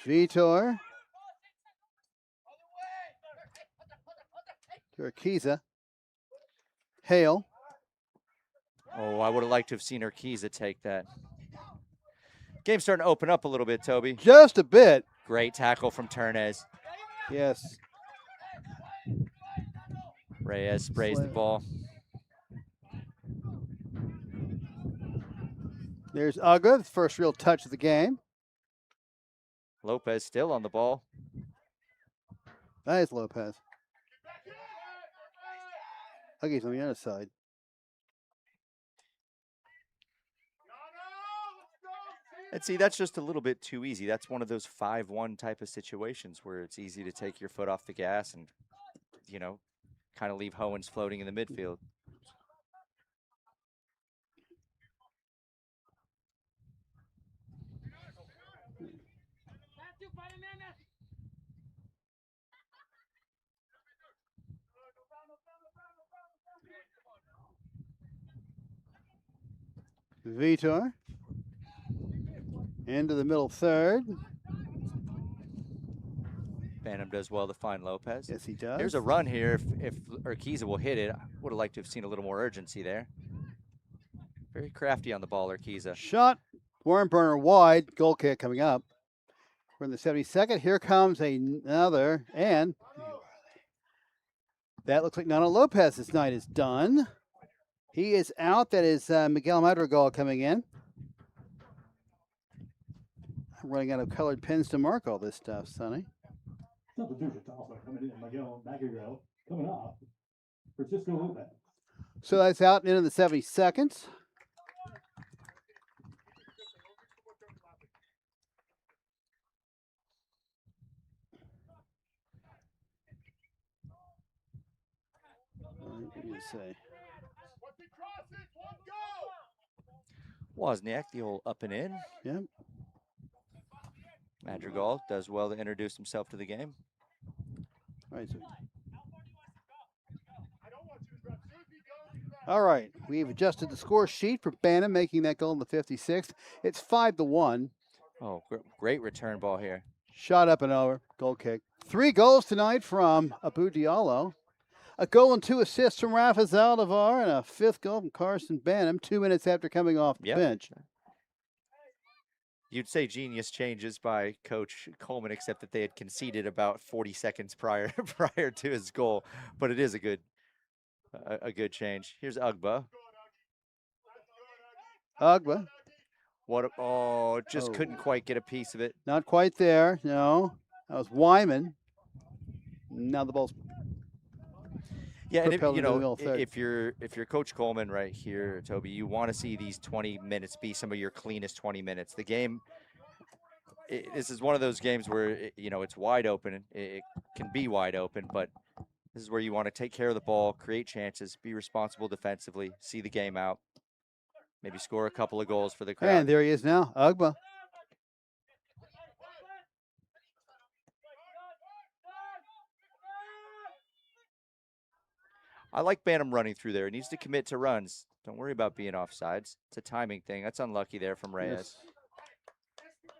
Vitor. Urquiza. Hale. Oh, I would have liked to have seen Urquiza take that. Game's starting to open up a little bit, Toby. Just a bit. Great tackle from Ternez. Yes. Reyes sprays the ball. There's Uga, the first real touch of the game. Lopez still on the ball. That is Lopez. Uga's on the other side. And see, that's just a little bit too easy. That's one of those 5-1 type of situations where it's easy to take your foot off the gas and, you know, kind of leave Howens floating in the midfield. Vitor. Into the middle third. Banham does well to find Lopez. Yes, he does. There's a run here. If Urquiza will hit it, I would have liked to have seen a little more urgency there. Very crafty on the ball, Urquiza. Shot. Worm burner wide. Goal kick coming up. We're in the 72nd. Here comes another. And that looks like Nano Lopez's night is done. He is out. That is Miguel Madrigal coming in. I'm running out of colored pens to mark all this stuff, Sonny. Substitution Tulsa coming in. Miguel Magriel coming off. Francisco Lopez. So that's out and into the 72nd. What do you say? Wozniak, the old up and in. Yep. Madrigal does well to introduce himself to the game. All right, we've adjusted the score sheet for Banham making that goal in the 56th. It's 5-1. Oh, great return ball here. Shot up and over, goal kick. 3 goals tonight from Abu Diallo. A goal and 2 assists from Rafa Zaldivar and a 5th goal from Carson Banham 2 minutes after coming off the bench. You'd say genius changes by Coach Coleman, except that they had conceded about 40 seconds prior to his goal. But it is a good change. Here's Ugba. Ugba. Couldn't quite get a piece of it. Not quite there, no. That was Wyman. Now the ball's Yeah, and if you're Coach Coleman right here, Toby, you want to see these 20 minutes be some of your cleanest 20 minutes. The game, this is one of those games where it's wide open. It can be wide open, but this is where you want to take care of the ball, create chances, be responsible defensively, see the game out, maybe score a couple of goals for the crowd. And there he is now, Ugba. I like Banham running through there. He needs to commit to runs. Don't worry about being offsides. It's a timing thing. That's unlucky there from Reyes.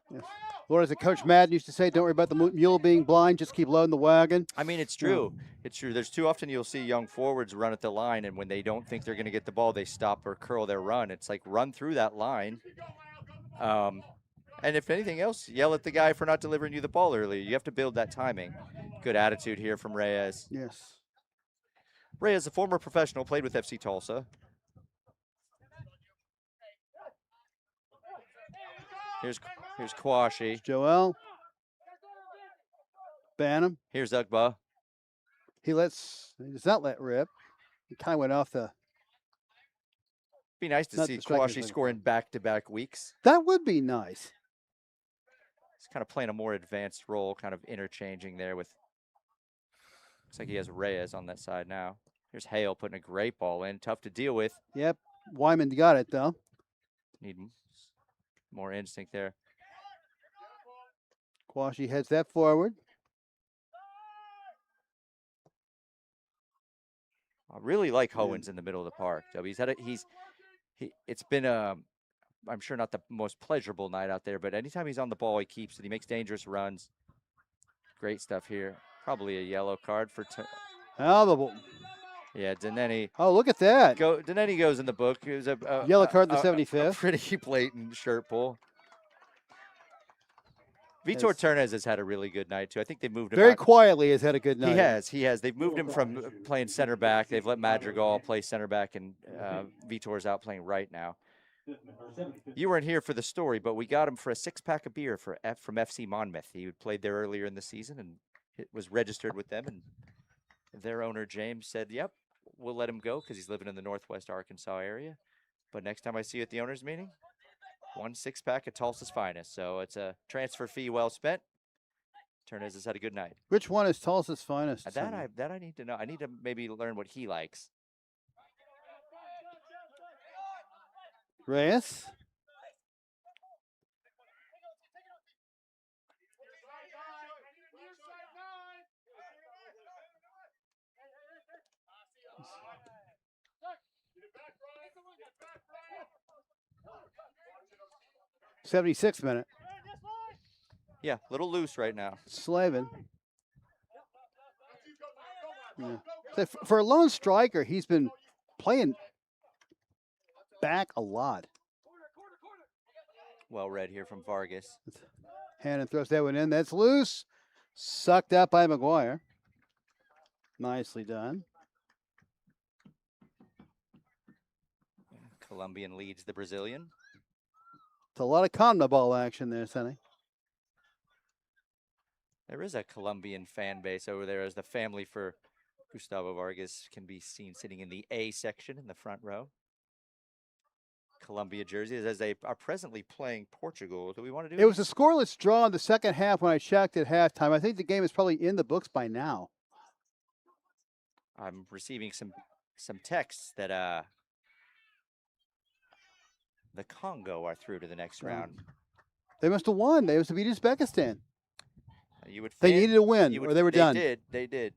Yes. What is it Coach Madden used to say? Don't worry about the mule being blind. Just keep loading the wagon. I mean, it's true. It's true. There's too often you'll see young forwards run at the line, and when they don't think they're going to get the ball, they stop or curl their run. It's like run through that line. And if anything else, yell at the guy for not delivering you the ball earlier. You have to build that timing. Good attitude here from Reyes. Yes. Reyes, a former professional, played with FC Tulsa. Here's Kwashi. Joel. Banham. Here's Ugba. He does not let rip. He kind of went off the. Be nice to see Kwashi scoring back-to-back weeks. That would be nice. He's kind of playing a more advanced role, kind of interchanging there with. Looks like he has Reyes on that side now. Here's Hale putting a great ball in. Tough to deal with. Yep. Wyman got it, though. Need more instinct there. Quashie heads that forward. I really like Yeah. Howens in the middle of the park. Toby. It's been I'm sure not the most pleasurable night out there, but anytime he's on the ball, he keeps it. He makes dangerous runs. Great stuff here. Probably a yellow card for. Oh, the Yeah, Deneni. Oh, look at that. Deneni goes in the book. It was Yellow card in the a 75th. pretty blatant shirt pull. Vitor Turnez has had a really good night too. I think they moved him very out. quietly. Has had a good night. He has. They've moved him from playing center back. They've let Madrigal play center back, and Vitor's out playing right now. You weren't here for the story, but we got him for a 6-pack of beer from FC Monmouth. He played there earlier in the season and it was registered with them. And their owner James said, "Yep, we'll let him go because he's living in the Northwest Arkansas area. But next time I see you at the owners' meeting, 1 6-pack of Tulsa's finest." So it's a transfer fee well spent. Turnez has had a good night. Which one is Tulsa's finest? That I need to know. I need to maybe learn what he likes. Reyes. '76th minute. Yeah, a little loose right now. Slavin. Yeah. So for a lone striker, he's been playing back a lot. Well read here from Vargas. Hannon throws that one in. That's loose. Sucked up by McGuire. Nicely done. Colombian leads the Brazilian. It's a lot of CONMEBOL action there, Sonny. There is a Colombian fan base over there as the family for Gustavo Vargas can be seen sitting in the A section in the front row. Colombia jerseys as they are presently playing Portugal. Do we want to do it? Was a scoreless draw in the second half when I checked at halftime. I think the game is probably in the books by now. I'm receiving some texts that the Congo are through to the next round. They must have won. They must have beat Uzbekistan. You would they needed a win, or they were done. They did.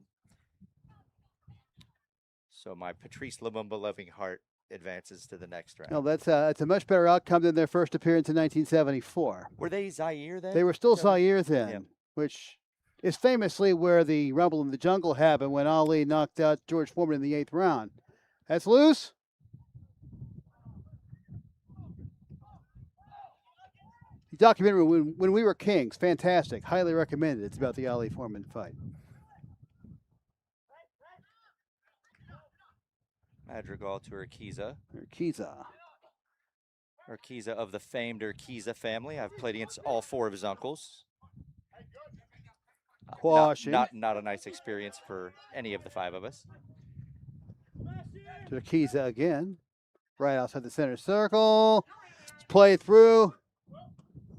So my Patrice Lumumba loving heart advances to the next round. No, that's a much better outcome than their first appearance in 1974. Were they Zaire then? They were still Zaire then, which is famously where the Rumble in the Jungle happened when Ali knocked out George Foreman in the 8th round. That's loose. The documentary when We Were Kings, fantastic, highly recommended. It's about the Ali Foreman fight. Madrigal to Urquiza. Urquiza of the famed Urquiza family. I've played against all 4 of his uncles. Not a nice experience for any of the 5 of us. To Urquiza again, right outside the center circle. It's played through.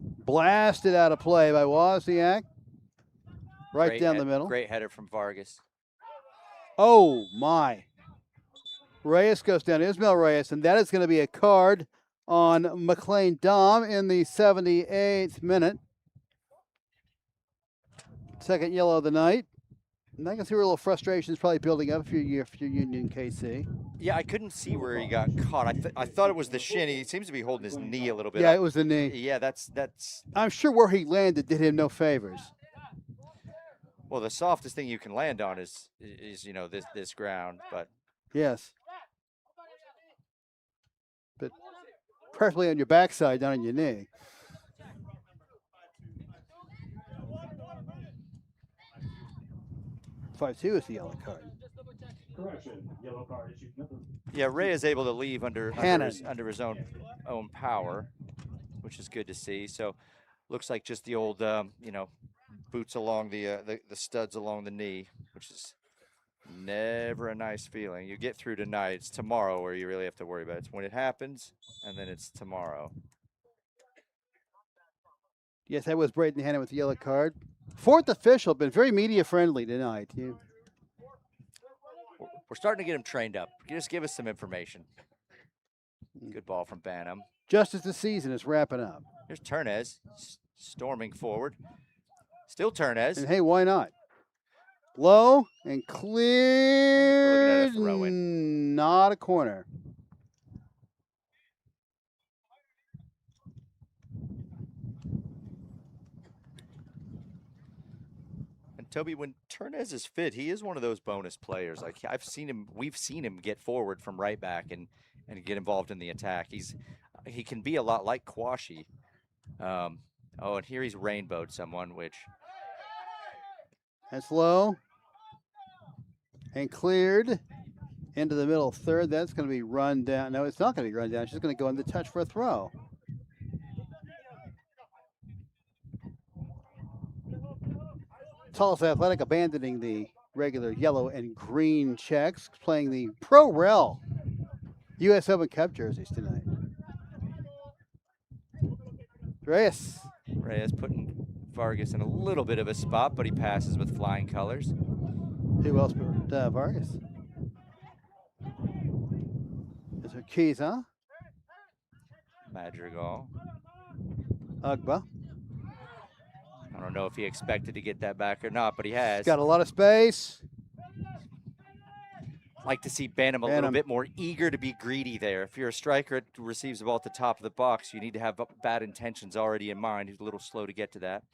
Blasted out of play by Wozniak. Right down the middle. Great header from Vargas. Oh, my. Reyes goes down, Ismael Reyes, and that is going to be a card on McLean Dom in the 78th minute. Second yellow of the night. And I can see where a little frustration is probably building up for your Union KC. Yeah, I couldn't see where he got caught. I thought it was the shin. He seems to be holding his knee a little bit. Yeah, it was the knee. Yeah, that's. I'm sure where he landed did him no favors. Well, the softest thing you can land on is this ground, but. Yes. But preferably on your backside, not on your knee. Five-2 is the yellow card. Correction, yellow card issued number. Yeah, Ray is able to leave under his own power, which is good to see. So, looks like just the old boots along the studs along the knee, which is never a nice feeling. You get through tonight. It's tomorrow where you really have to worry about it. It's when it happens, and then it's tomorrow. Yes, that was Braden Hannon with the yellow card. 4th official, been very media friendly tonight. We're starting to get him trained up. Just give us some information. Good ball from Banham. Just as the season is wrapping up. Here's Turnez storming forward. Still Turnez. And hey, why not? Low and clear. throw-in. Not a corner. And Toby, when Turnez is fit, he is one of those bonus players. Like we've seen him get forward from right back and get involved in the attack. He can be a lot like Quashi. And here he's rainbowed someone, which That's low and cleared into the middle third. That's going to be run down. No, it's not going to be run down. She's going to go in the touch for a throw. Tulsa Athletic abandoning the regular yellow and green checks, playing the Pro Rel U.S. Open Cup jerseys tonight. Reyes. Reyes putting Vargas in a little bit of a spot, but he passes with flying colors. Who else but Vargas? Is her keys, huh? Madrigal. Ugba. I don't know if he expected to get that back or not, but he has. Got a lot of space. Like to see Banham a little bit more eager to be greedy there. If you're a striker that receives the ball at the top of the box, you need to have bad intentions already in mind. He's a little slow to get to that.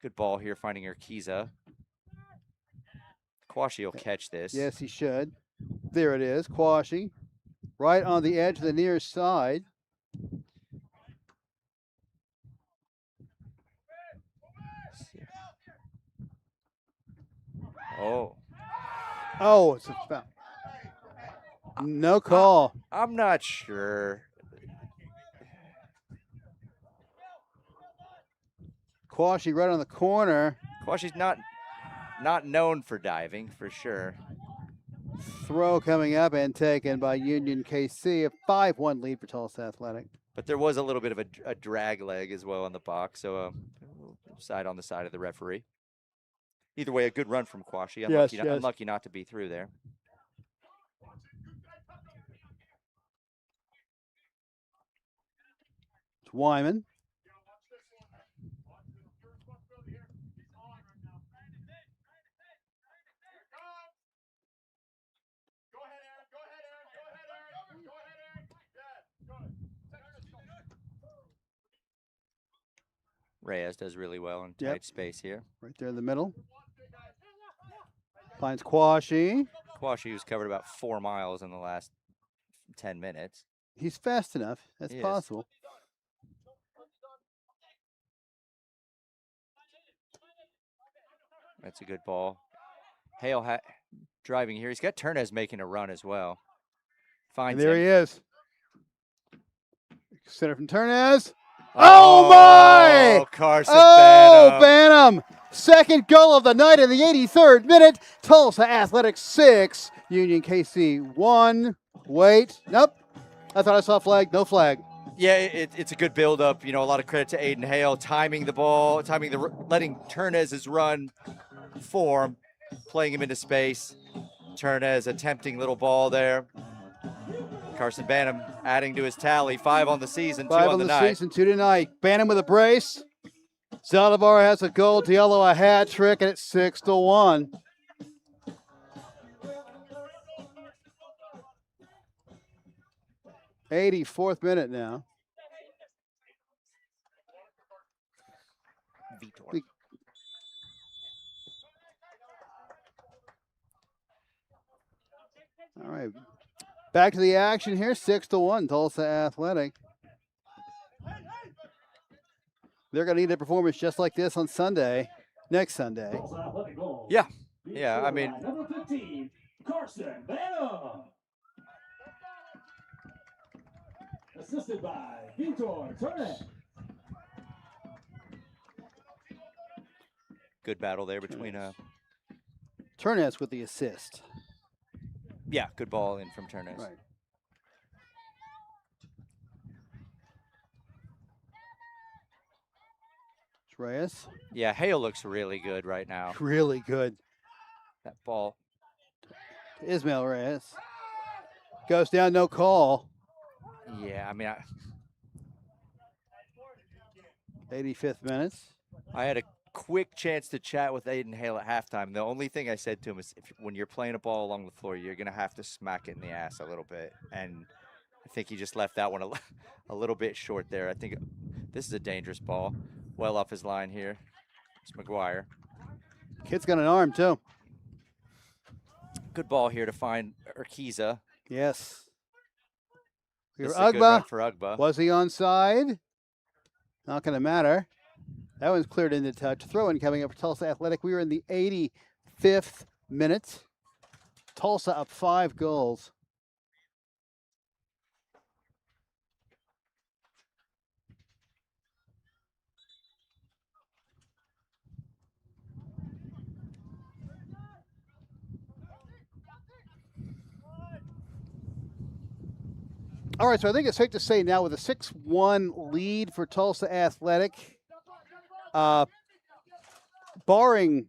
Good ball here, finding Urquiza. Quashi will catch this. Yes, he should. There it is, Quashi. Right on the edge of the near side. Oh, it's a foul. No call. I'm not sure. Quashi right on the corner. Quashi's not known for diving, for sure. Throw coming up and taken by Union KC. A 5-1 lead for Tulsa Athletic. But there was a little bit of a drag leg as well on the box, so side on the side of the referee. Either way, a good run from Quashi. Unlucky not to be through there. It's Wyman. Reyes does really well in tight space here. Right there in the middle. Finds Quashi. Quashi, who's covered about 4 miles in the last 10 minutes. He's fast enough. That's possible. That's a good ball. Hale driving here. He's got Turnez making a run as well. Finds and there him. he is. Center from Turnez. Oh my! Carson Banham. Banham. Second goal of the night in the 83rd minute. Tulsa Athletics 6. Union KC 1. Wait. Nope. I thought I saw a flag. No flag. Yeah, it's a good build-up. You know, a lot of credit to Aiden Hale, timing the ball, letting Turnez's run form, playing him into space. Turnez attempting little ball there. Carson Banham adding to his tally. 5 on the season, 2 on the night. 5 on the season, 2 tonight. Banham with a brace. Zaldivar has a goal. Diallo a hat trick, and it's 6-1. '84th minute now. Vitor. All right. Back to the action here. 6-1, Tulsa Athletic. They're going to need a performance just like this on Sunday, next Sunday. Yeah. Yeah, I mean. Number 15, Carson Banham. Assisted by Vitor Turnez. Good battle there between Turnez with the assist. Yeah, good ball in from Turnez. Right. Reyes. Yeah, Hale looks really good right now. Really good. That ball. Ismail Reyes. Goes down, no call. Yeah, I mean, 85th minutes. I had a quick chance to chat with Aiden Hale at halftime. The only thing I said to him is, when you're playing a ball along the floor, you're going to have to smack it in the ass a little bit. And I think he just left that one a little bit short there. I think this is a dangerous ball. Well off his line here. It's McGuire. Kid's got an arm, too. Good ball here to find Urquiza. Yes. This is a good run Ugba. for Ugba. Was he onside? Not going to matter. That one's cleared into touch. Throw-in coming up for Tulsa Athletic. We are in the 85th minute. Tulsa up 5 goals. All right, so I think it's safe to say now with a 6-1 lead for Tulsa Athletic, barring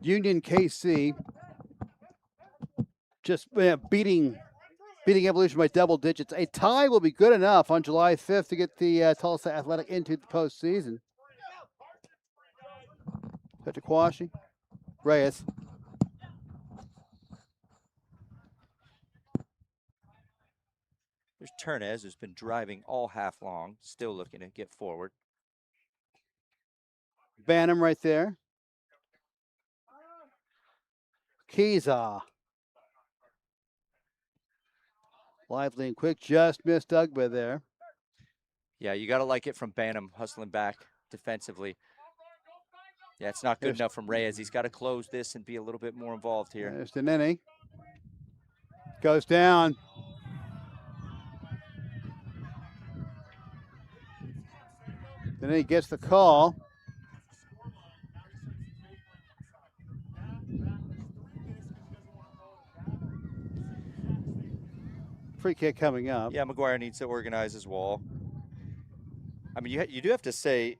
Union KC just beating Evolution by double digits, a tie will be good enough on July 5th to get the Tulsa Athletic into the postseason. To Quashi, Reyes. There's Turnez, who's been driving all half long, still looking to get forward. Banham right there. Kiza. Lively and quick, just missed Ugba there. Yeah, you got to like it from Banham, hustling back defensively. Yeah, it's not good enough from Reyes. He's got to close this and be a little bit more involved here. There's Deneni. Goes down. Deneni gets the call. Free kick coming up. Yeah, McGuire needs to organize his wall. I mean, you do have to say,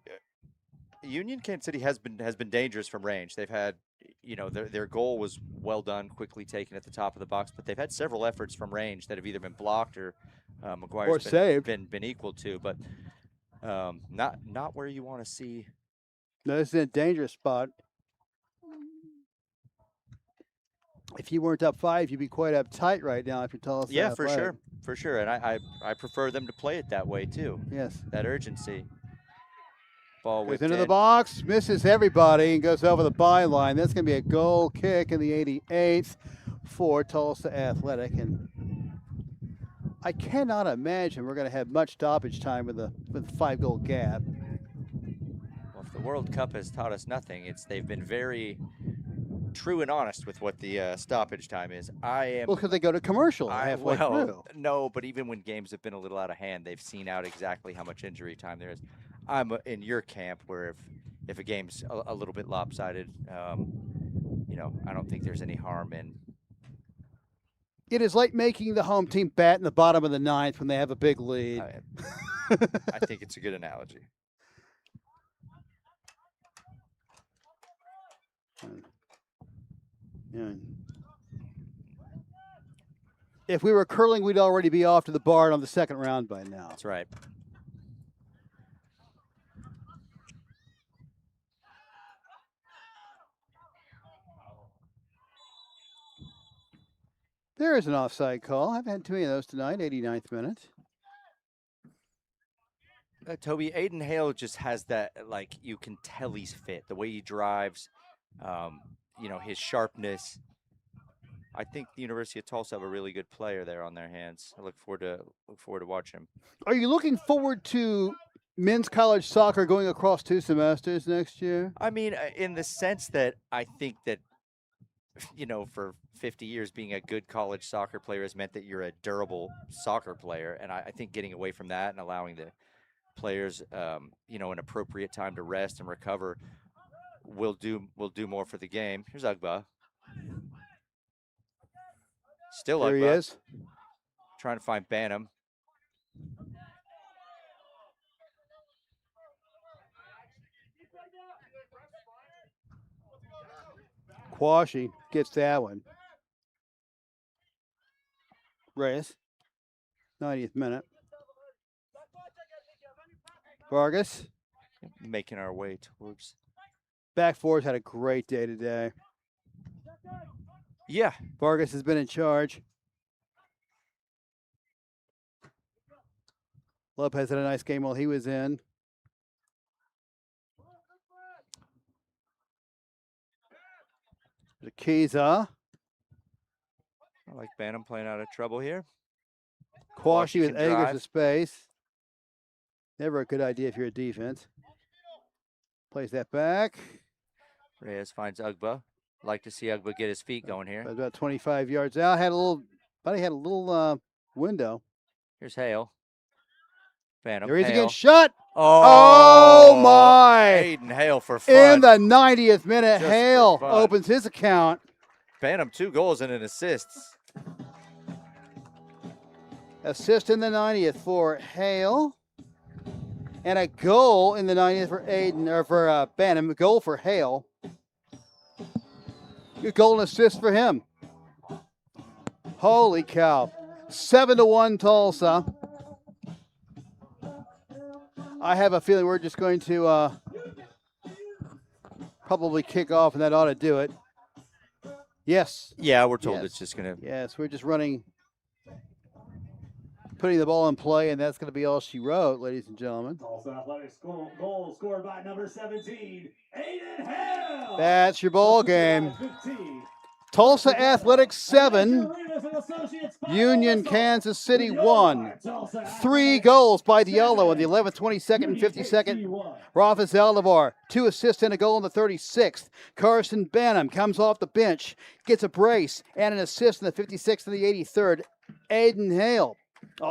Union Kansas City has been dangerous from range. They've had, their goal was well done, quickly taken at the top of the box, but they've had several efforts from range that have either been blocked or McGuire's been equal to, but not where you want to see. No, this is a dangerous spot. If you weren't up 5, you'd be quite uptight right now if you tell us. Yeah, for sure. And I prefer them to play it that way too. Yes. That urgency. Ball goes into the box, misses everybody, and goes over the byline. That's going to be a goal kick in the 88th for Tulsa Athletic. And I cannot imagine we're going to have much stoppage time with a 5-goal gap. Well, if the World Cup has taught us nothing, they've been very true and honest with what the stoppage time is. Well, because they go to commercial halfway through. No, but even when games have been a little out of hand, they've seen out exactly how much injury time there is. I'm in your camp where if a game's a little bit lopsided, I don't think there's any harm in. It is like making the home team bat in the bottom of the 9th when they have a big lead. I think it's a good analogy. Yeah. If we were curling, we'd already be off to the bar on the second round by now. That's right. There is an offside call. I've had too many of those tonight, 89th minute. Toby, Aiden Hale just has that, you can tell he's fit. The way he drives, his sharpness. I think the University of Tulsa have a really good player there on their hands. I look forward to watching him. Are you looking forward to men's college soccer going across 2 semesters next year? I mean, in the sense that I think that, for 50 years, being a good college soccer player has meant that you're a durable soccer player. And I think getting away from that and allowing the players, an appropriate time to rest and recover will do more for the game. Here's Ugba. Still Ugba. There he is. Trying to find Banham. Quashi gets that one. Reyes. 90th minute. Vargas. Making our way towards. Back fours had a great day today. Yeah. Vargas has been in charge. Lopez had a nice game while he was in. Akiza. I like Bantam playing out of trouble here. Quashi with can Eggers drive. to space. Never a good idea if you're a defense. Plays that back. Reyes finds Ugba. Like to see Ugba get his feet going here. About 25 yards out. Buddy had a little window. Here's Hale. Bantam. There he is Hale. again. Shot. Oh, Oh, my. Aiden Hale for fun. In the 90th minute, Just for Hale fun. opens his account. Bantam 2 goals and an assist. Assist in the 90th for Hale. And a goal in the 90th for Aiden, or for Bantam. A goal for Hale. Good goal and assist for him. Holy cow. 7-1 Tulsa. I have a feeling we're just going to probably kick off, and that ought to do it. Yes. Yeah, we're told Yes. it's just going to. Yes, we're just putting the ball in play, and that's going to be all she wrote, ladies and gentlemen. Tulsa Athletics goal scored by number 17, Aiden Hale. That's your ball game. 15. Tulsa Athletics 7, Union Kansas City 1. 3 goals by Diallo in the 11th, 22nd, and 52nd. Rafael Alvar, 2 assists and a goal in the 36th. Carson Bantam comes off the bench, gets a brace and an assist in the 56th and the 83rd. Aiden Hale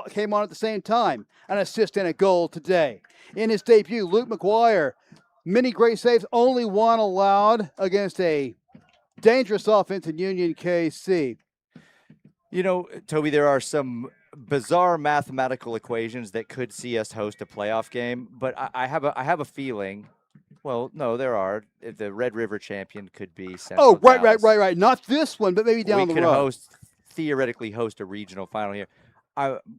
came on at the same time, an assist and a goal today. In his debut, Luke McGuire, many great saves, only one allowed against a dangerous offense in Union KC. You know, Toby, there are some bizarre mathematical equations that could see us host a playoff game, but I have a feeling. Well, no, there are. If the Red River champion could be Central Dallas. Right. Not this one, but maybe down we the could road. theoretically host a regional final here.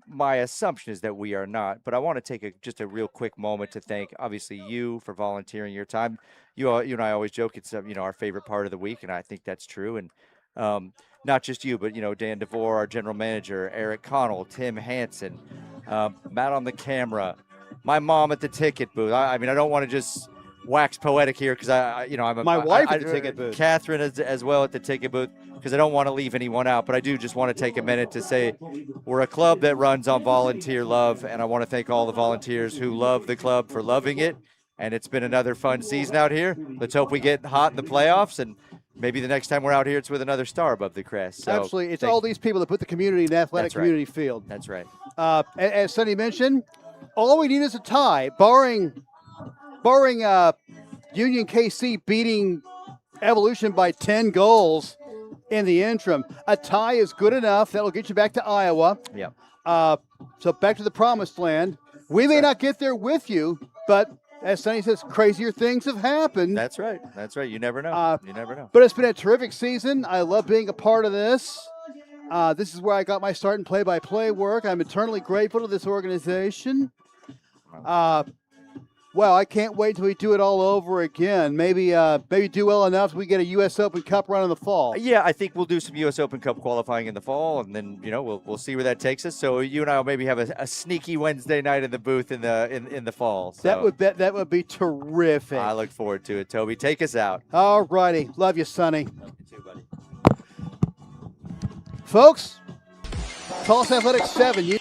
My assumption is that we are not, but I want to take just a real quick moment to thank, obviously, you for volunteering your time. You and I always joke it's our favorite part of the week, and I think that's true. And not just you, but Dan DeVore, our general manager, Eric Connell, Tim Hansen, Matt on the camera, my mom at the ticket booth. I mean, I don't want to just wax poetic here because I'm my wife at the ticket booth. Catherine as well at the ticket booth, because I don't want to leave anyone out, but I do just want to take a minute to say we're a club that runs on volunteer love, and I want to thank all the volunteers who love the club for loving it. And it's been another fun season out here. Let's hope we get hot in the playoffs, and maybe the next time we're out here, it's with another star above the crest. So absolutely, it's all these people that put the community in the athletic community field. That's right. As Sonny mentioned, all we need is a tie, barring Union KC beating Evolution by 10 goals in the interim. A tie is good enough. That'll get you back to Iowa. Yeah. So back to the promised land. We may not get there with you, but as Sonny says, crazier things have happened. That's right. You never know. You never know. But it's been a terrific season. I love being a part of this. This is where I got my start in play-by-play work. I'm eternally grateful to this organization. Well, I can't wait till we do it all over again. Maybe do well enough so we get a U.S. Open Cup run in the fall. Yeah, I think we'll do some U.S. Open Cup qualifying in the fall, and then we'll see where that takes us. So you and I will maybe have a sneaky Wednesday night in the booth in the fall. So That would be terrific. I look forward to it. Toby, take us out. All righty, love you, Sonny. Love you too, buddy. Folks, Tulsa Athletics 7.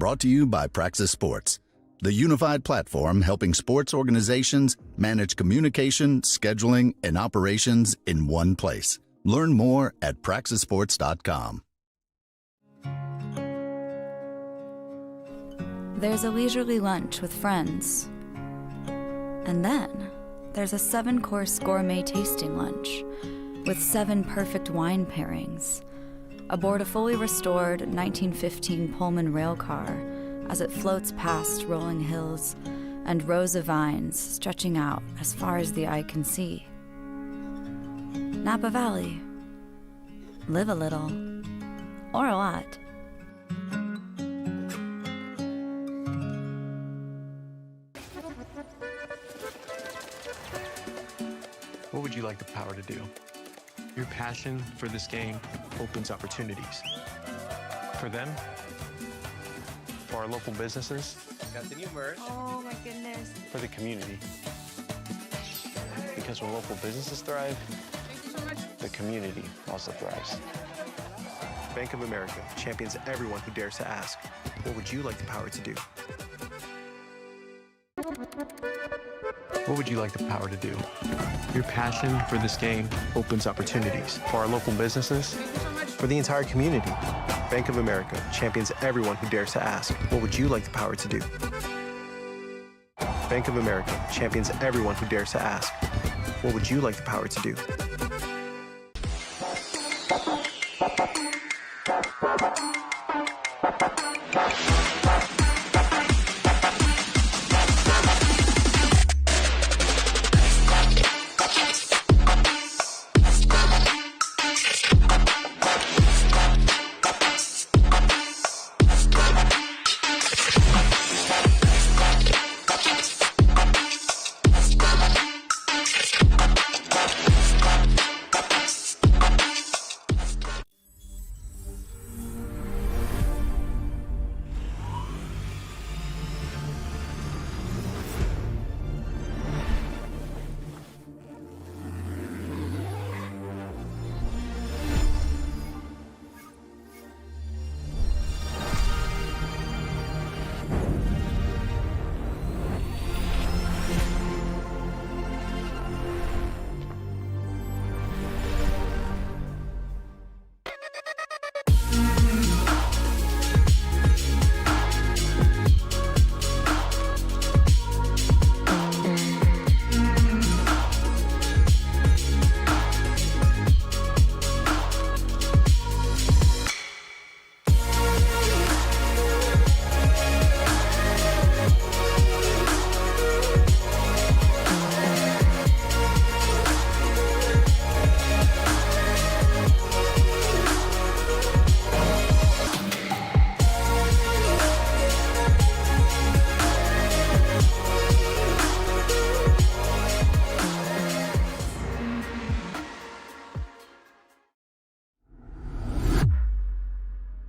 Brought to you by Praxis Sports, the unified platform helping sports organizations manage communication, scheduling, and operations in one place. Learn more at praxisports.com. There's a leisurely lunch with friends. And then there's a 7-course gourmet tasting lunch with 7 perfect wine pairings aboard a fully restored 1915 Pullman rail car as it floats past rolling hills and rows of vines stretching out as far as the eye can see. Napa Valley. Live a little, or a lot. What would you like the power to do? Your passion for this game opens opportunities. For them, for our local businesses, Continue merge. Oh my goodness. for the community. Because when local businesses thrive, Thank you so much. the community also thrives. Bank of America champions everyone who dares to ask, what would you like the power to do? What would you like the power to do? Your passion for this game opens opportunities for our local businesses, Thank you so much. for the entire community. Bank of America champions everyone who dares to ask, what would you like the power to do? Bank of America champions everyone who dares to ask, what would you like the power to do?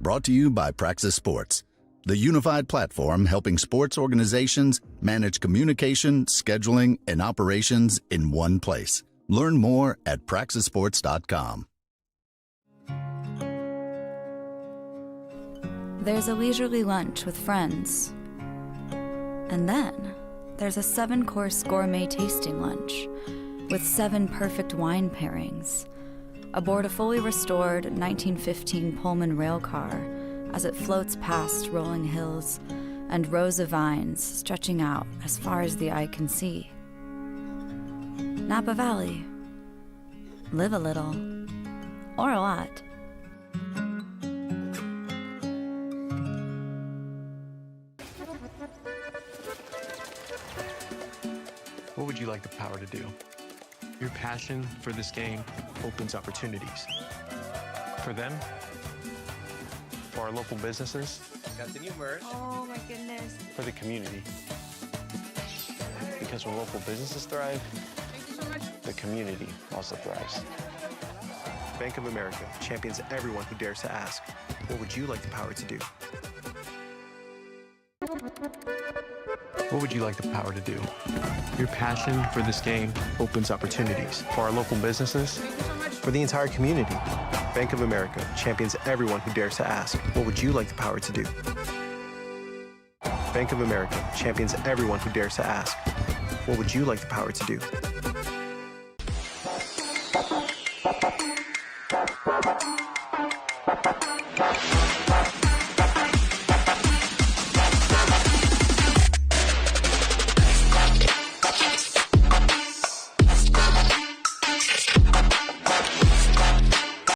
Brought to you by Praxis Sports, the unified platform helping sports organizations manage communication, scheduling, and operations in one place. Learn more at praxisports.com. There's a leisurely lunch with friends. And then there's a 7-course gourmet tasting lunch with 7 perfect wine pairings aboard a fully restored 1915 Pullman rail car as it floats past rolling hills and rows of vines stretching out as far as the eye can see. Napa Valley. Live a little, or a lot. What would you like the power to do? Your passion for this game opens opportunities. For them, for our local businesses, Continue merge. Oh my goodness. for the community. Because when local businesses thrive, Thank you so much. the community also thrives. Bank of America champions everyone who dares to ask, what would you like the power to do? What would you like the power to do? Your passion for this game opens opportunities for our local businesses, Thank you so much. for the entire community. Bank of America champions everyone who dares to ask, what would you like the power to do? Bank of America champions everyone who dares to ask, what would you like the power to do?